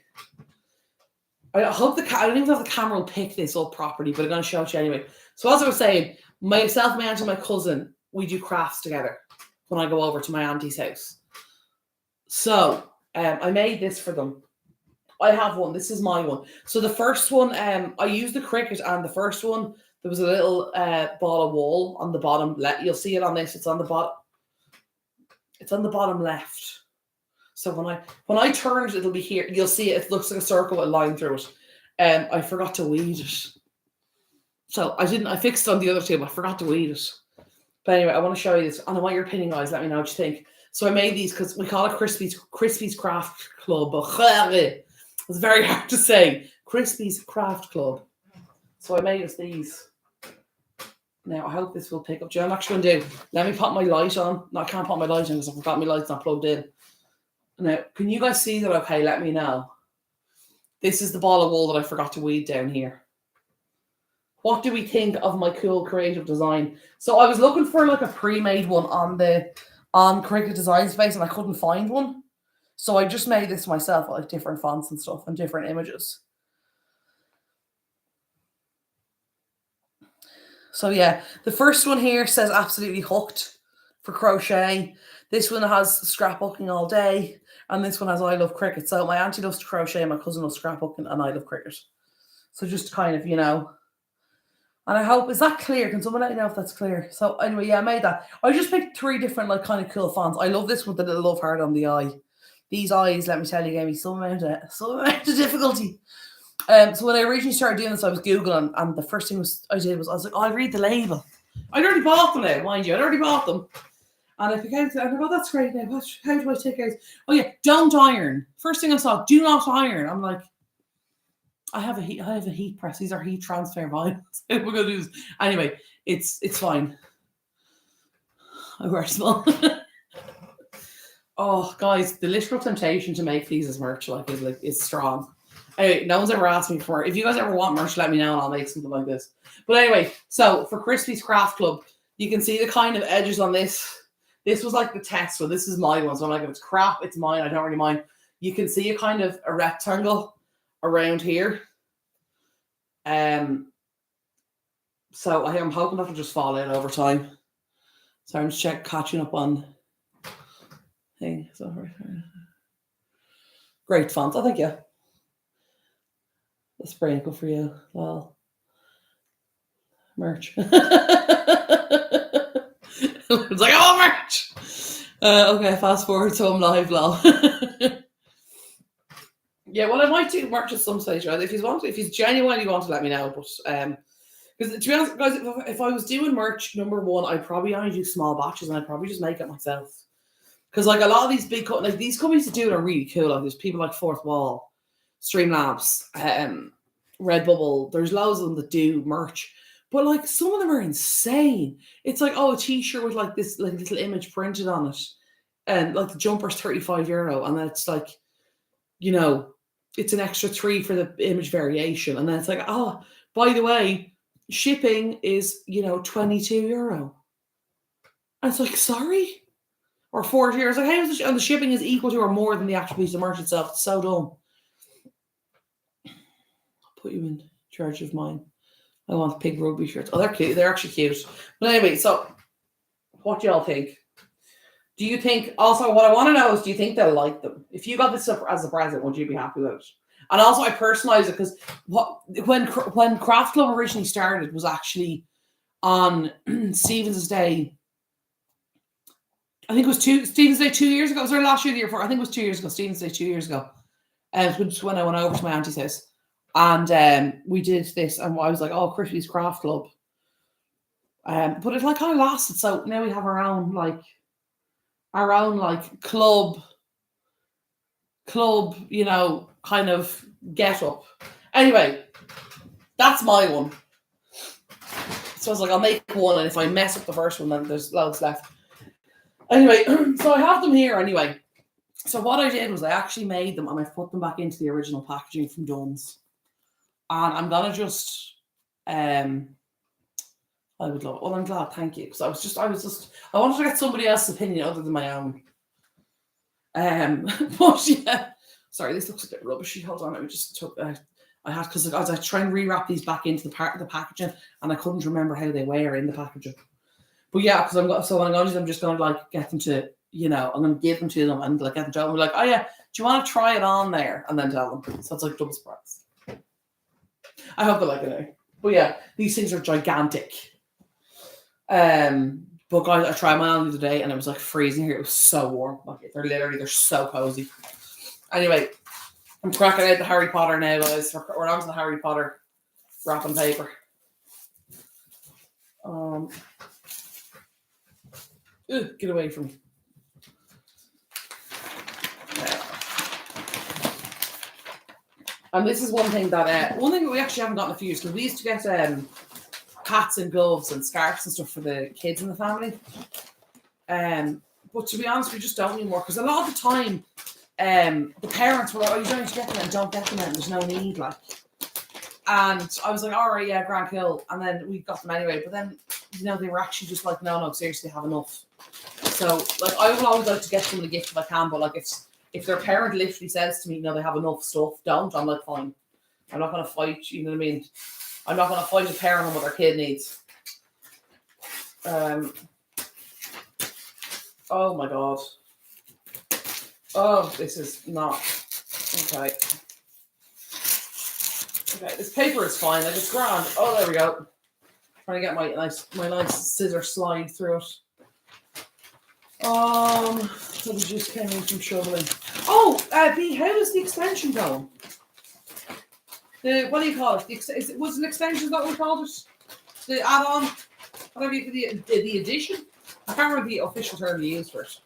Speaker 1: I hope I don't even know if the camera will pick this up properly, but I'm going to show it to you anyway. So as I was saying, myself, my aunt, and my cousin, we do crafts together when I go over to my auntie's house. So I made this for them. I have one. This is my one. So the first one, I used the Cricut, and the first one there was a little ball of wool on the bottom left. You'll see it on this. It's on the bottom. It's on the bottom left. So when I turn it, it'll be here. You'll see it. It looks like a circle with a line through it. I forgot to weed it. So I fixed it on the other table. I forgot to weed it. But anyway, I want to show you this. And I want your opinion, guys. Let me know what you think. So I made these because we call it Crispy's Craft Club. It's very hard to say. Crispy's Craft Club. So I made us these. Now, I hope this will pick up. Do you know what I'm actually going to do? Let me pop my light on. No, I can't pop my light on because I forgot my light's not plugged in. Now, can you guys see that okay? Let me know. This is the ball of wool that I forgot to weed down here. What do we think of my cool creative design? So I was looking for like a pre-made one on Cricut Design Space and I couldn't find one. So I just made this myself with like different fonts and stuff and different images. So yeah, the first one here says absolutely hooked for crochet. This one has scrapbooking all day. And this one has I love Cricut. So my auntie loves to crochet, my cousin loves scrapbooking, and I love Cricut. So just kind of, you know. And I hope, is that clear? Can someone let me know if that's clear? So anyway, yeah, I made that. I just picked 3 different like kind of cool fonts. I love this with the little love heart on the eye. These eyes, let me tell you, gave me some amount of difficulty. So when I originally started doing this, I was Googling, and the first thing I was like, oh, I'll read the label. I'd already bought them now, mind you. I'd already bought them. And I think, oh, that's great now. How do I take out? Oh yeah, don't iron. First thing I saw, do not iron. I'm like, I have a heat press. These are heat transfer vinyls. We're gonna do this. Anyway, it's fine. I wear small. Oh, guys, the literal temptation to make these as merch is strong. Anyway, no one's ever asked me before. If you guys ever want merch, let me know and I'll make something like this. But anyway, so for Crispy's Craft Club, you can see the kind of edges on this. This was like the test, so this is my one. So I'm like, if it's crap, it's mine. I don't really mind. You can see a kind of a rectangle around here. So I'm hoping that'll just fall out over time. So I'm just catching up on thing. So great font. I think yeah. That's pretty good for you. Well, merch. It's like, oh, merch. Okay, fast forward, so I'm live now. Yeah, well, I might do merch at some stage, right? If you genuinely want to, let me know. But because to be honest, guys, if I was doing merch, number one, I'd probably only do small batches, and I'd probably just make it myself. Because like a lot of these big these companies that do it are really cool. Like there's people like Fourth Wall, Streamlabs, Redbubble. There's loads of them that do merch. But like some of them are insane. It's like, oh, a t-shirt with like this like little image printed on it. And like the jumper's €35. And then it's like, you know, it's an extra 3 for the image variation. And then it's like, oh, by the way, shipping is, you know, €22. And it's like, sorry? Or €40. Like, how is and the shipping is equal to or more than the actual piece of merch itself. It's so dumb. I'll put you in charge of mine. I want pink rugby shirts. Oh, they're cute. They're actually cute. But anyway, so what do y'all think? Do you think, also what I want to know is, do you think they'll like them? If you got this up as a present, would you be happy with it? And also I personalize it because when Craft Club originally started was actually on Stephen's Day. I think it was Stephen's Day 2 years ago. Was there last year, the year before? I think it was 2 years ago. Stephen's Day 2 years ago. Which when I went over to my auntie's house. And we did this, and I was like, "Oh, Crispy's Craft Club." But it like kind of lasted. So now we have our own club, you know, kind of get up. Anyway, that's my one. So I was like, I'll make one, and if I mess up the first one, then there's loads left. Anyway, so I have them here anyway. So what I did was I actually made them, and I've put them back into the original packaging from Dunn's. And I'm gonna just, I would love it. Well, I'm glad, thank you, because I wanted to get somebody else's opinion other than my own. But yeah, sorry, this looks a bit rubbishy. Hold on, let me just I had because I was trying to rewrap these back into the packaging, and I couldn't remember how they were in the packaging. But yeah, because I'm just gonna like get them to, you know, I'm gonna give them to them and like get them to them. We're like, oh yeah, do you want to try it on there? And then tell them. So it's like double surprise. I hope they like it now. But yeah, these things are gigantic. But guys, I tried mine on the other day and it was like freezing here. It was so warm. Like they're so cozy. Anyway, I'm cracking out the Harry Potter now, guys. We're on to the Harry Potter wrapping paper. Get away from me. And this is one thing that we actually haven't gotten a few years, because we used to get hats and gloves and scarves and stuff for the kids in the family. But to be honest, we just don't anymore, because a lot of the time, the parents were like, "Oh, you don't need to get them out, don't get them out, there's no need." Like, and I was like, "All right, yeah, grand, cool." And then we got them anyway. But then, they were actually just like, "No, seriously, have enough." So, like, I would always like to get someone a gift if I can, but like, if their parent literally says to me, "No, they have enough stuff, don't," I'm like, fine. I'm not going to fight, you know what I mean? I'm not going to fight a parent on what their kid needs. Oh my God. Oh, this is not. Okay. Okay, this paper is fine. Like, it's grand. Oh, there we go. Trying to get my nice scissor slide through it. So we just came in from shoveling. Oh, B, how is the extension going? What do you call it? Was an extension that we called it? The add-on? Whatever you the addition? I can't remember the official term you used for it.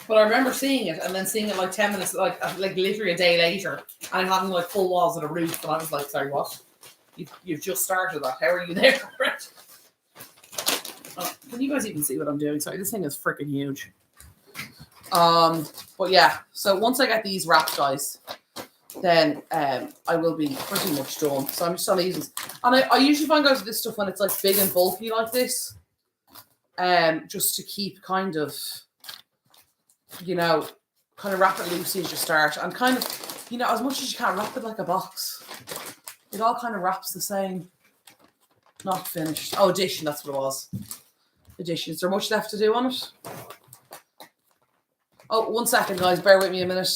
Speaker 1: But I remember seeing it and then seeing it like 10 minutes, like literally a day later, and having like full walls and a roof, and I was like, sorry, what? You've just started that. How are you there for it? Oh, can you guys even see what I'm doing? Sorry, this thing is freaking huge. But yeah, so once I get these wrapped, guys, then I will be pretty much done. So I'm just on these. And I usually find, guys, this stuff when it's like big and bulky like this, just to keep kind of wrap it loosely as you start, and kind of, as much as you can, wrap it like a box. It all kind of wraps the same. Not finished. Oh, addition, that's what it was. Addition. Is there much left to do on it? Oh, 1 second, guys. Bear with me a minute.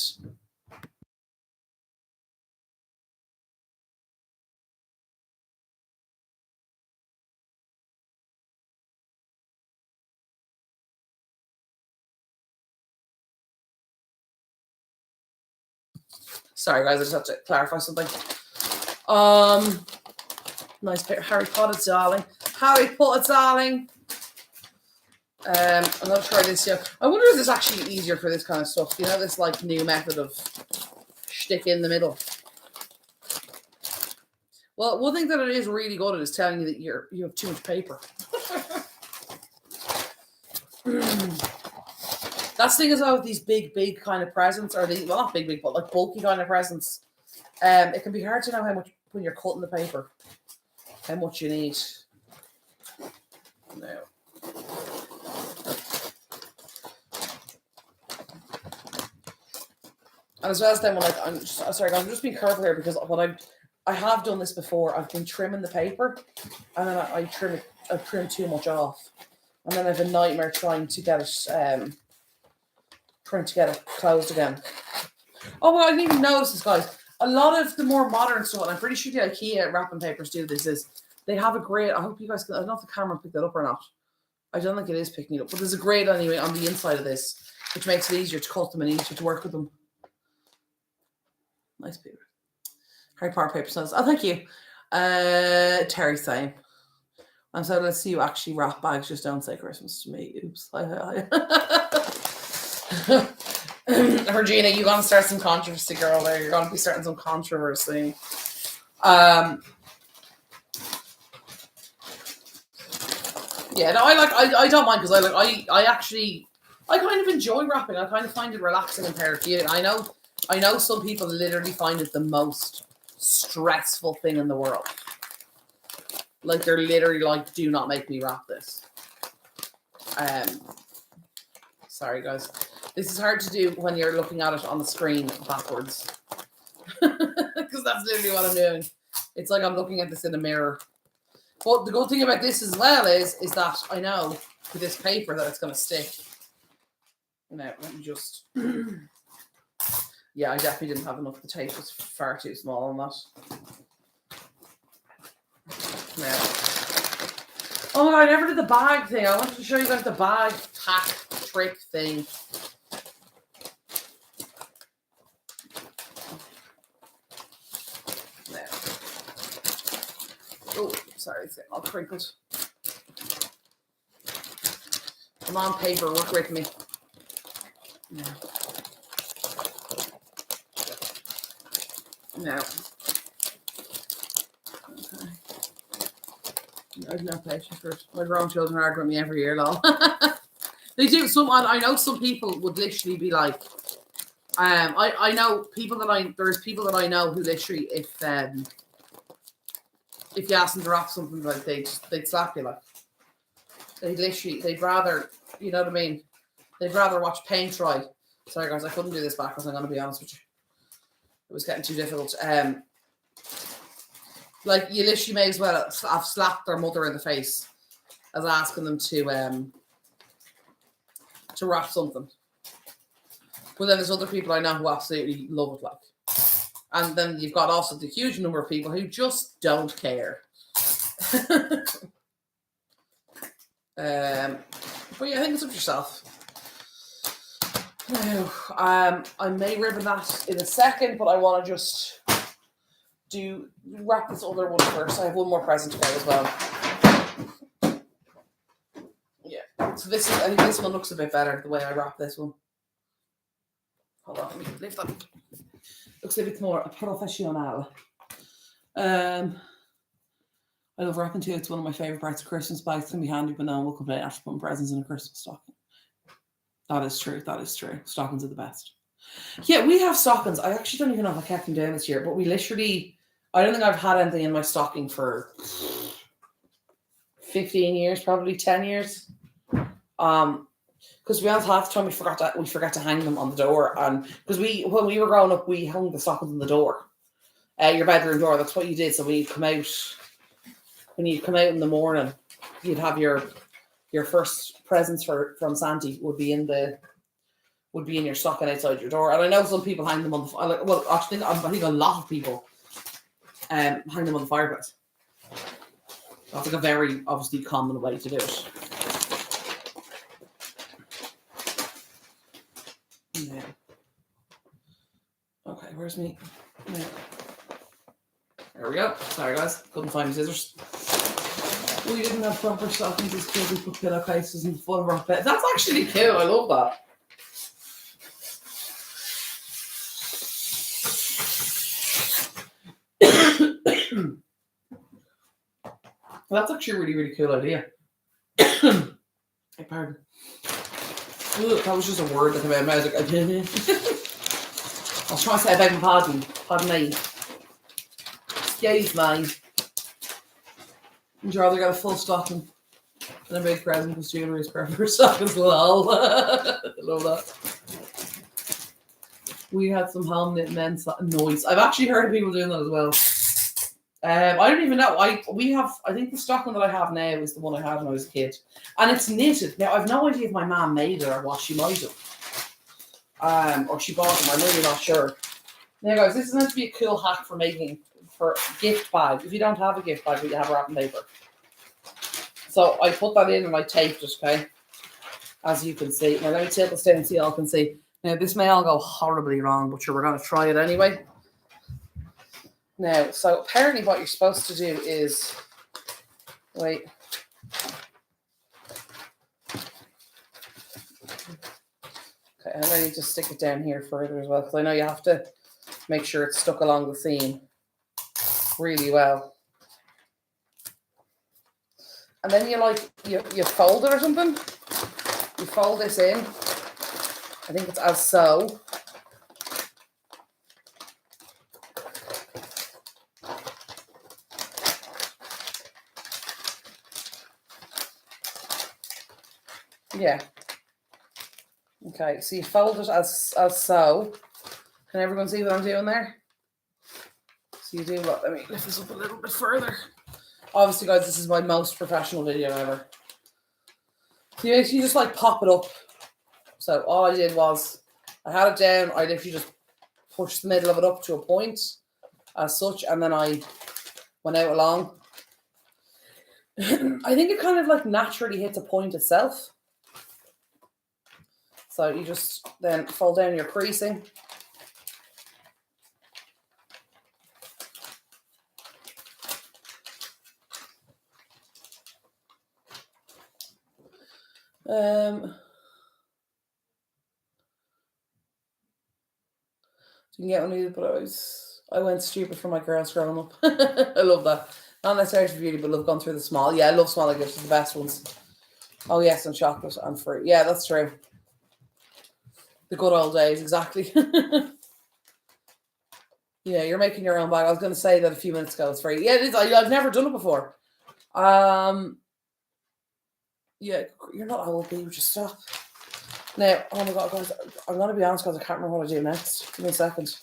Speaker 1: Sorry, guys. I just have to clarify something. Nice pair. Harry Potter, darling. Harry Potter, darling. I'm going to try this here. I wonder if it's actually easier for this kind of stuff. This like new method of stick in the middle. Well, one thing that it is really good at is telling you that you have too much paper. That's the thing as well with these big kind of presents, or not big, but like bulky kind of presents. It can be hard to know how much when you're cutting the paper, how much you need. No. And as well as then, I'm just being careful here, because what I have done this before. I've been trimming the paper, and then I trim too much off, and then I have a nightmare trying to get it closed again. Oh, well, I didn't even notice this, guys. A lot of the more modern stuff, and I'm pretty sure the IKEA wrapping papers do this, is they have a grade. I hope you guys can. I don't know if the camera picked that up or not. I don't think it is picking it up, but there's a grade anyway on the inside of this, which makes it easier to cut them and easier to work with them. Nice paper. Harry Potter paper smells. Oh, thank you. Terry saying. And so let's see you actually wrap bags. Just don't say Christmas to me. Oops. Regina, you're going to start some controversy, girl, there. You're going to be starting some controversy. Yeah, no, I don't mind, because I kind of enjoy wrapping. I kind of find it relaxing and therapeutic. I know some people literally find it the most stressful thing in the world. Like, they're literally like, do not make me wrap this. Sorry, guys. This is hard to do when you're looking at it on the screen backwards. Because that's literally what I'm doing. It's like I'm looking at this in a mirror. But the good thing about this as well is that I know with this paper that it's going to stick. Now, let me just... Yeah, I definitely didn't have enough. The tape was far too small on that. Now. Oh my god, I never did the bag thing. I wanted to show you guys the bag hack trick thing. Now. Oh, sorry, it's getting all crinkled. Come on, paper, work with me. Now. Now. Okay. I have no patience for it. My grown children argue with me every year, lol. They do. I know some people would literally be like, I know people that there's people that I know who literally, if you ask them to wrap something, like they'd slap you, like. They'd rather, you know what I mean? They'd rather watch paint dry. Sorry guys, I couldn't do this backwards, I'm going to be honest with you. It was getting too difficult. Like, you literally may as well have slapped their mother in the face as asking them to wrap something. But then there's other people I know who absolutely love it, like. And then you've got also the huge number of people who just don't care. But yeah, I think it's up to yourself. Now, I may ribbon that in a second, but I want to just wrap this other one first. I have one more present to go as well. Yeah, so I think this one looks a bit better the way I wrap this one. Hold on, let me lift that. Looks a bit more professional. I love wrapping too. It's one of my favourite parts of Christmas bags. It can be handy, but no one will complain after putting presents in a Christmas stocking. That is true. Stockings are the best. Yeah, we have stockings. I actually don't even know if I kept them down this year, but we literally, I don't think I've had anything in my stocking for 15 years, probably 10 years. Because to be honest, half the time we forgot to hang them on the door, and because when we were growing up, we hung the stockings on the door, your bedroom door. That's what you did. So when you'd come out in the morning, you'd have your first presents from Santa would be in your stocking outside your door. And I know some people hang them on the I think a lot of people hang them on the fireplace. That's like a very obviously common way to do it. Yeah. Okay, where's me? Yeah. There we go. Sorry guys, couldn't find my scissors. We didn't have proper stockings as kids. We put pillowcases in the foot of our bed. That's actually cool. I love that. That's actually a really, really cool idea. Hey, pardon. Ooh, that was just a word that came out of my mouth. I was trying to say about pardon. Pardon me. Excuse me. Would you rather get a full stocking than a big present because jewellery is perfect for stockings? Lol. I love that. We had some home knit men's noise. I've actually heard of people doing that as well. I don't even know. I think the stocking that I have now is the one I had when I was a kid, and it's knitted. Now I've no idea if my mum made it or what she might have, or she bought them. I'm really not sure. Now, guys, this is meant to be a cool hack for gift bag. If you don't have a gift bag, but you have wrapping paper. So I put that in and I taped it. Okay, as you can see. Now let me tilt this down so you all can see. Now this may all go horribly wrong, but sure, we're going to try it anyway. Now, so apparently what you're supposed to do is, wait. Okay, I'm ready to stick it down here further as well, because I know you have to make sure it's stuck along the seam really well. And then you fold it or something. You fold this in. I think it's as so. Yeah. Okay, so you fold it as so. Can everyone see what I'm doing there? So you do what? Let me lift this up a little bit further. Obviously, guys, this is my most professional video ever. So you just like pop it up. So all I did was I had it down. I literally just pushed the middle of it up to a point as such, and then I went out along. I think it kind of like naturally hits a point itself. So you just then fold down your creasing. You can get one of these, but I went stupid for my girls growing up. I love that. Not necessarily for beauty, but love going through the small. Yeah, I love smaller gifts, the best ones. Oh yes, and chocolate and fruit. Yeah, that's true. The good old days, exactly. Yeah, you're making your own bag. I was going to say that a few minutes ago. It's very, yeah, it is. I've never done it before. Yeah, you're not old, but you just stop. Now, oh my God, guys, I'm going to be honest, guys, I can't remember what I do next. Give me a second.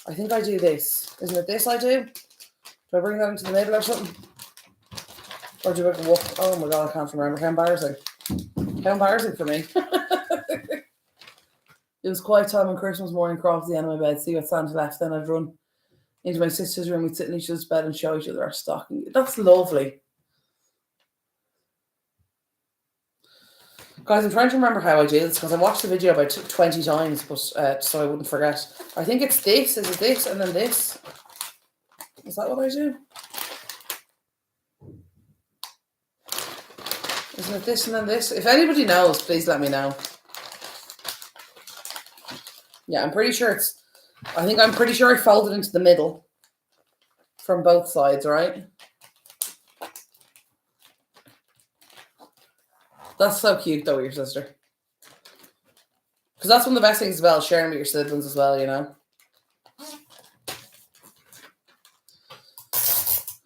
Speaker 1: I think I do this. Isn't it this I do? Do I bring that into the middle or something? Or do I walk? Oh my God, I can't remember. How embarrassing. How embarrassing for me. It was quiet time on Christmas morning, crawl to the end of my bed, see what Santa left, then I'd run into my sister's room, we'd sit in each other's bed and show each other our stocking. That's lovely. Guys, I'm trying to remember how I do this because I watched the video about 20 times, but so I wouldn't forget. I think it's this. Is it this and then this? Is that what I do? Isn't it this and then this? If anybody knows, please let me know. Yeah, I'm pretty sure it's... I'm pretty sure I folded into the middle from both sides, right? That's so cute, though, with your sister. Because that's one of the best things as well, sharing with your siblings as well, you know?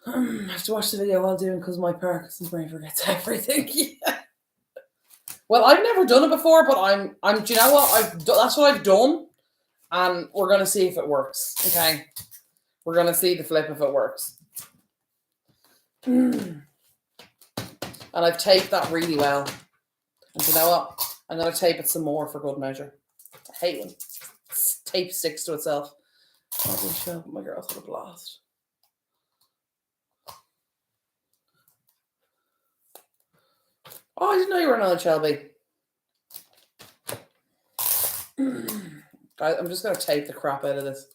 Speaker 1: I have to watch the video while doing because my Parkinson's brain forgets everything. Yeah. Well, I've never done it before, but I'm. Do you know what? That's what I've done, and we're gonna see if it works. Okay, we're gonna see the flip if it works. And I've taped that really well. And you know what? I'm gonna tape it some more for good measure. I hate when tape sticks to itself. I'll show my girls had a blast. Oh, I didn't know you were another Shelby. I'm just going to tape the crap out of this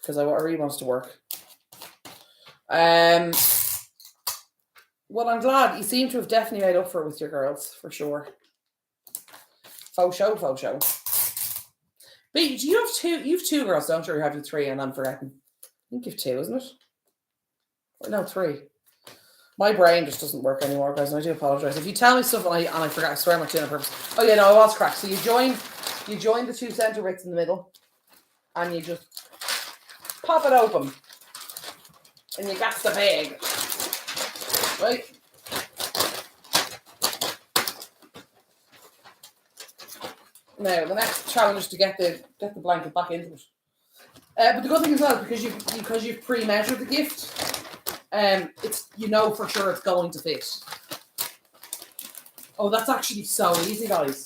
Speaker 1: because I really want it to work. Well, I'm glad. You seem to have definitely made up for it with your girls, for sure. Faux show. But do you have two? You have two girls, don't you? Or you have three, and I'm forgetting. I think you have two, isn't it? Or no, three. My brain just doesn't work anymore, guys, and I do apologize. If you tell me stuff and I forget, I swear I'm not doing it on purpose. Oh yeah, no, I was correct. So you join the two center bits in the middle, and you just pop it open, and you got the bag, right? Now the next challenge is to get the blanket back into it. But the good thing as well, because you've pre-measured the gift. It's for sure it's going to fit. Oh, that's actually so easy, guys.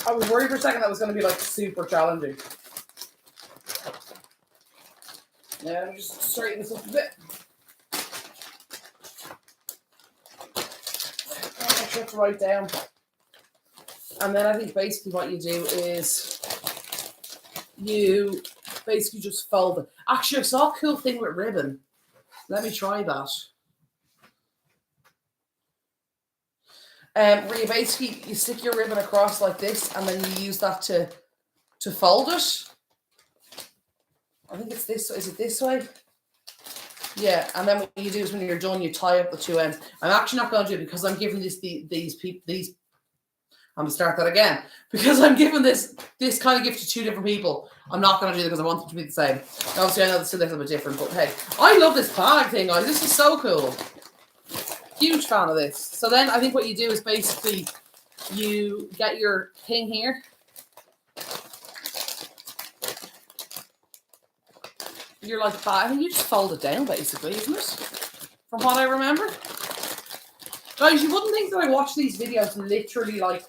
Speaker 1: I was worried for a second that was going to be like super challenging. Yeah, let me just straighten this up a bit. I'll trip right down. And then I think basically what you do is you basically just fold it. Actually, I saw a cool thing with ribbon. Let me try that. Where you basically you stick your ribbon across like this, and then you use that to fold it. I think it's this. Is it this way? Yeah, and then what you do is when you're done, you tie up the two ends. I'm actually not going to do it because I'm giving these people. I'm going to start that again. Because I'm giving this kind of gift to two different people. I'm not going to do it because I want them to be the same. Obviously, I know it's still a little bit different, but hey. I love this bag thing, guys. This is so cool. Huge fan of this. So then I think what you do is basically you get your thing here. You're like that. I think you just fold it down, basically, isn't it? From what I remember. Guys, you wouldn't think that I watch these videos literally like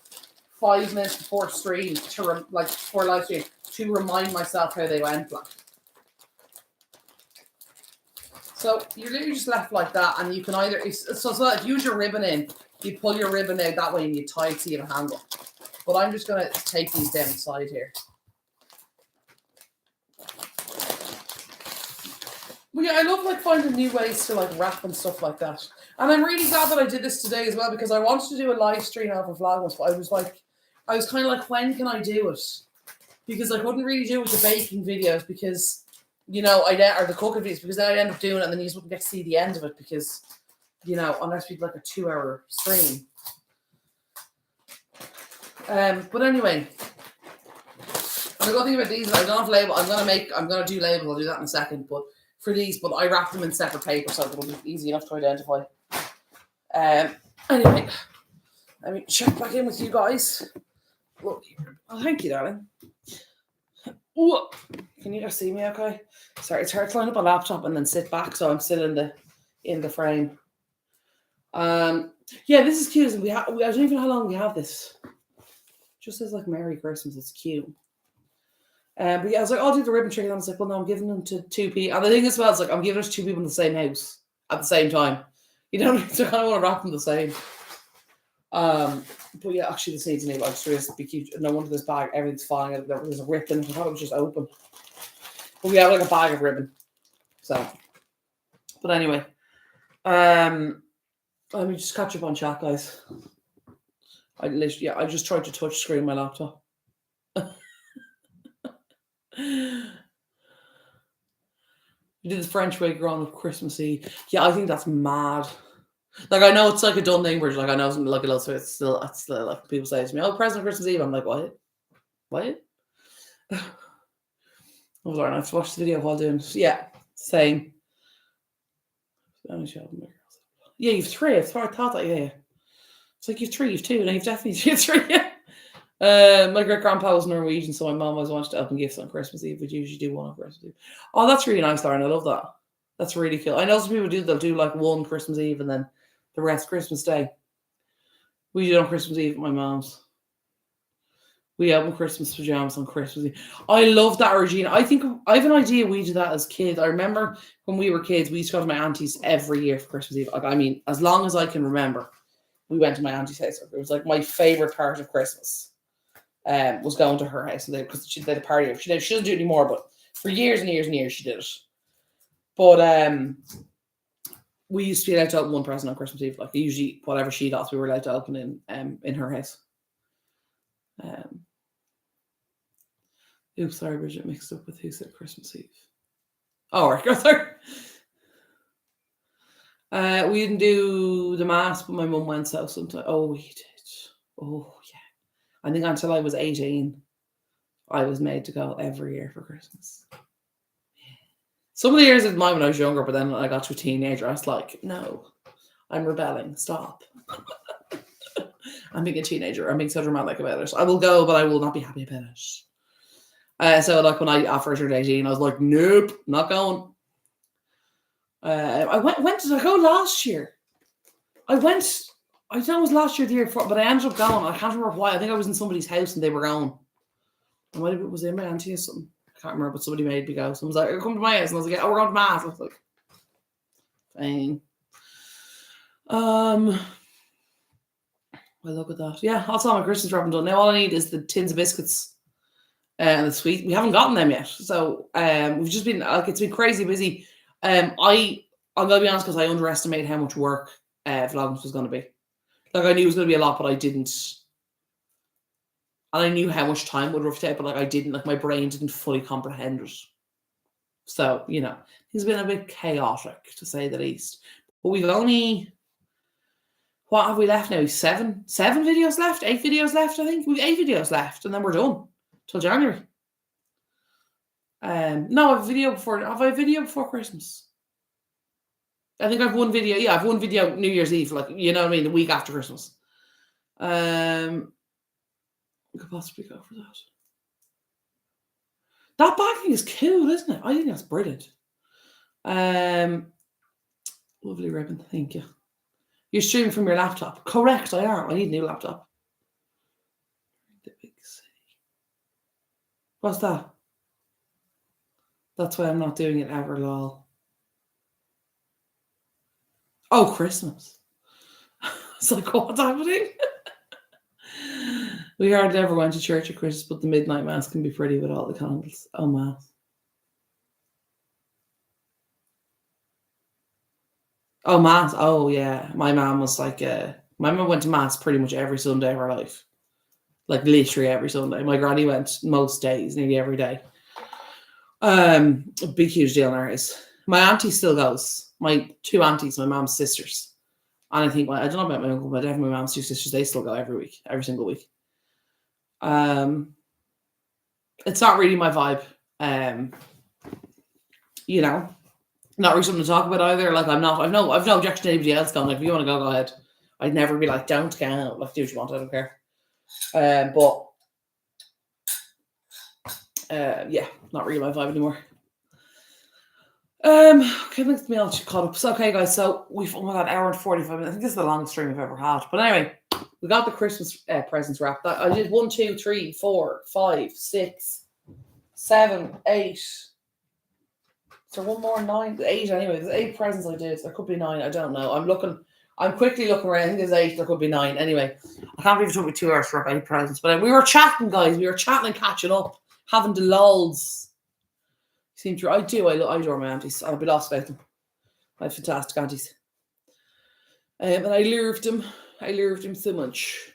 Speaker 1: 5 minutes before stream before live stream to remind myself how they went. Like. So you're literally just left like that, and you can either so if you use your ribbon in, you pull your ribbon out that way and you tie it to your handle. But I'm just gonna take these down the side here. Well, yeah, I love like finding new ways to like wrap and stuff like that. And I'm really glad that I did this today as well, because I wanted to do a live stream over Vlogmas, but I was kind of like, when can I do it? Because I couldn't really do it with the baking videos, because, you know, or the cooking videos, because then I'd end up doing it and then you just wouldn't get to see the end of it, because, you know, unless we did like a 2-hour stream. But anyway, and the good thing about these is I don't have label. I'm gonna do label. I'll do that in a second. But for these, but I wrap them in separate paper, so it'll be easy enough to identify. Anyway, let me check back in with you guys. Look, oh, thank you, darling. Ooh. Can you guys see me? Okay. Sorry, it's hard to line up a laptop and then sit back, so I'm still in the frame. Yeah, this is cute. I don't even know how long we have this. Just says like Merry Christmas. It's cute. But yeah, I was like, I'll do the ribbon trick, and I was like, well, no, I'm giving them to 2 people. And the thing as well is like, I'm giving it to 2 people in the same house at the same time. You don't kind of want to wrap them the same. But yeah, actually, this needs a new like to be cute. No wonder this bag, everything's falling out. There's a rip in it. I thought it was just open. But we have like a bag of ribbon. So, but anyway, let me just catch up on chat, guys. I just tried to touch screen my laptop. You did the French way growing up Christmas Eve. Yeah, I think that's mad. Like, I know it's like a dumb thing where like I know something like a little, so it's still like people say to me, "Oh, present Christmas Eve." I'm like, what? What? I was learning. I have to watch the video while doing it. Yeah, same. Yeah, you've 3. I thought that. Yeah. It's like you've 3, you've 2, and you've definitely 3. Yeah. My great grandpa was Norwegian, so my mom always wanted to open gifts on Christmas Eve. We'd usually do one on Christmas Eve. Oh, that's really nice, Lauren. I love that. That's really cool. I know some people they'll do like one Christmas Eve and then the rest Christmas Day. We do it on Christmas Eve at my mom's. We open Christmas pajamas on Christmas Eve. I love that, Regina. I think I have an idea we did that as kids. I remember when we were kids, we used to go to my auntie's every year for Christmas Eve. Like, I mean, as long as I can remember, we went to my auntie's house. It was like my favorite part of Christmas. Was going to her house, because she did a party. She doesn't do it anymore, but for years and years and years she did it. But we used to be allowed to open one present on Christmas Eve. Like, usually whatever she got, we were allowed to open in her house. Oops, sorry, Bridget, mixed up with who said Christmas Eve. Oh, right, sorry. We didn't do the mass, but my mum went so sometime. Oh, we did. Oh, yeah. I think until I was 18, I was made to go every year for Christmas. Some of the years of mine when I was younger, but then when I got to a teenager, I was like, no, I'm rebelling. Stop. I'm being a teenager. I'm being so dramatic about it. I will go, but I will not be happy about it. So like when I first turned 18, I was like, nope, not going. When did I go last year? I don't know it was last year, the year before, but I ended up going. I can't remember why. I think I was in somebody's house and they were going. And what was it, my auntie or something? I can't remember, but somebody made me go. Someone was like, come to my house. And I was like, oh, we're going to mass. I was like, fine. Well, look at that. Yeah, that's all my Christmas wrapping done. Now all I need is the tins of biscuits and the sweet. We haven't gotten them yet. So we've just been, like, it's been crazy busy. I'm going to be honest, because I underestimated how much work Vlogmas was going to be. Like, I knew it was going to be a lot, but I didn't. And I knew how much time would rough take, but like I didn't, like my brain didn't fully comprehend it. So, you know, it's been a bit chaotic, to say the least. But we've only, what have we left now? 7 videos left? 8 videos left, I think. We've 8 videos left, and then we're done till January. No, I have a video before Christmas. I think I have one video. Yeah, I have one video New Year's Eve, like, you know what I mean, the week after Christmas. We could possibly go for that. That backing is cool, isn't it? I think that's brilliant. Lovely ribbon, thank you. You're streaming from your laptop. Correct, I am. I need a new laptop. The big C. What's that? That's why I'm not doing it ever, lol. Oh, Christmas. It's like, what's happening? We hardly ever went to church at Christmas, but the midnight mass can be pretty with all the candles. Oh, mass. Oh, mass. Oh, yeah. My mom was like, my mom went to mass pretty much every Sunday of her life. Like literally every Sunday. My granny went most days, nearly every day. A big, huge deal in our house. My auntie still goes. My two aunties, my mom's sisters. And I think, well, I don't know about my uncle, but definitely my mom's two sisters, they still go every week, every single week. It's not really my vibe. You know, not really something to talk about either. Like I've no objection to anybody else going. Like if you want to go ahead. I'd never be like, don't go. Like do what you want. I don't care. Yeah, not really my vibe anymore. Okay, let's me all caught up. So okay, guys. So we've got an hour and 45 minutes. I think this is the longest stream I've ever had. But anyway, we got the Christmas presents wrapped. I did 1, 2, 3, 4, 5, 6, 7, 8. Is there one more? 9, 8. Anyway, there's 8 presents I did. There could be 9. I don't know. I'm quickly looking around. I think there's 8. There could be 9. Anyway, I can't believe it took me 2 hours to wrap 8 presents. But we were chatting, guys. We were chatting and catching up, having the lols. I adore my aunties. I'll be lost about them. I have fantastic aunties. And I loved them. So much.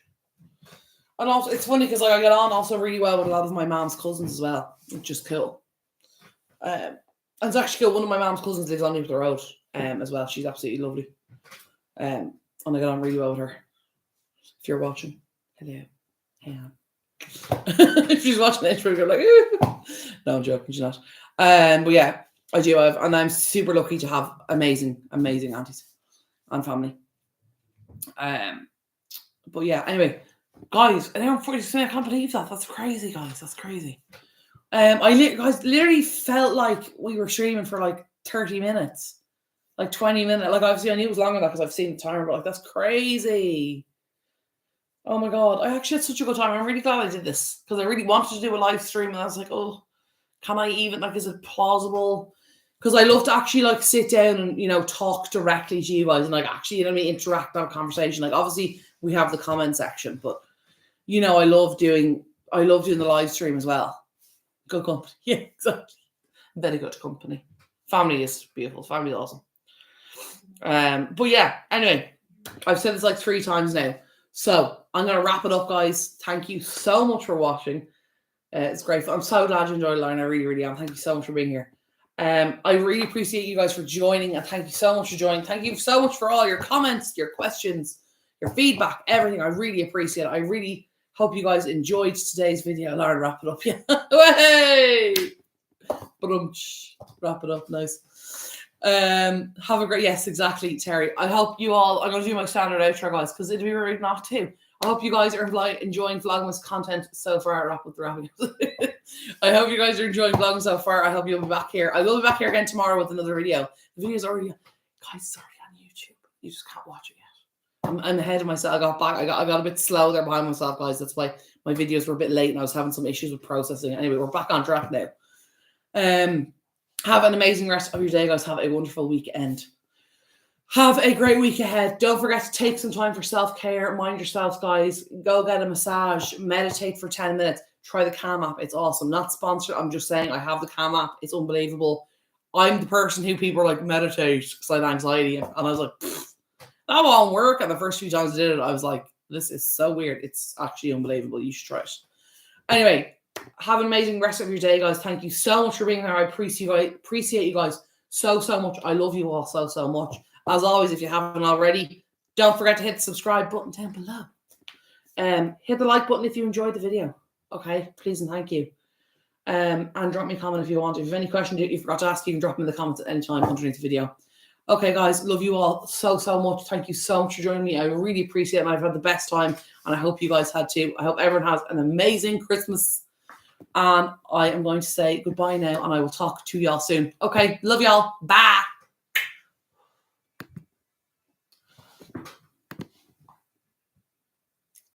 Speaker 1: And also, it's funny because I get on also really well with a lot of my mom's cousins as well, which is cool. And it's actually cool. One of my mom's cousins lives on the road as well. She's absolutely lovely. And I get on really well with her. If you're watching, hello. Yeah. If she's watching it, she'll go like, no, I'm joking, she's not. But yeah, I do have, and I'm super lucky to have amazing aunties and family. But yeah, anyway, guys, an hour and 46 minutes. I can't believe that. That's crazy, guys. That's crazy. I literally felt like we were streaming for like 30 minutes, like 20 minutes. Like obviously I knew it was longer than that because I've seen the timer, but like that's crazy. Oh my god, I actually had such a good time. I'm really glad I did this because I really wanted to do a live stream, and I was like, oh, can I even, like, is it plausible? Because I love to actually like sit down and talk directly to you guys and like actually interact, have a conversation. Like obviously we have the comment section, but I love doing the live stream as well. Good company, yeah, exactly. Very good company. Family is beautiful. Family is awesome. But yeah, anyway, I've said this like 3 times now. So I'm going to wrap it up, guys. Thank you so much for watching. It's great. I'm so glad you enjoyed it, Lauren. I really, really am. Thank you so much for being here. I really appreciate you guys for joining, and thank you so much for joining. Thank you so much for all your comments, your questions, your feedback, everything. I really appreciate it. I really hope you guys enjoyed today's video. Lauren, wrap it up. Yeah. Hey! Wrap it up. Nice. Have a great, yes, exactly, Terry. I hope you all, I'm going to do my standard outro, guys, because it'd be rude not to. I hope you guys are enjoying Vlogmas content so far. Wrap with the wrapping. I hope you guys are enjoying Vlogmas so far. I hope you'll be back here. I will be back here again tomorrow with another video. The video's already, guys, it's already on YouTube. You just can't watch it yet. I'm ahead of myself. I got a bit slow there behind myself, guys. That's why my videos were a bit late and I was having some issues with processing. Anyway, we're back on track now. Have an amazing rest of your day, guys. Have a wonderful weekend. Have a great week ahead. Don't forget to take some time for self-care. Mind yourselves, guys. Go get a massage. Meditate for 10 minutes. Try the Calm app. It's awesome. Not sponsored. I'm just saying I have the Calm app. It's unbelievable. I'm the person who people are like, meditate because I have anxiety. And I was like, that won't work. And the first few times I did it, I was like, this is so weird. It's actually unbelievable. You should try it. Anyway, have an amazing rest of your day, guys. Thank you so much for being there. I appreciate you guys so much. I love you all so much. As always, if you haven't already, don't forget to hit the subscribe button down below. Hit the like button if you enjoyed the video. Okay, please and thank you. And drop me a comment if you want. If you have any questions you forgot to ask, you can drop them in the comments at any time underneath the video. Okay, guys, love you all so much. Thank you so much for joining me. I really appreciate it, and I've had the best time, and I hope you guys had too. I hope everyone has an amazing Christmas. And I am going to say goodbye now, and I will talk to y'all soon. Okay, love y'all. Bye.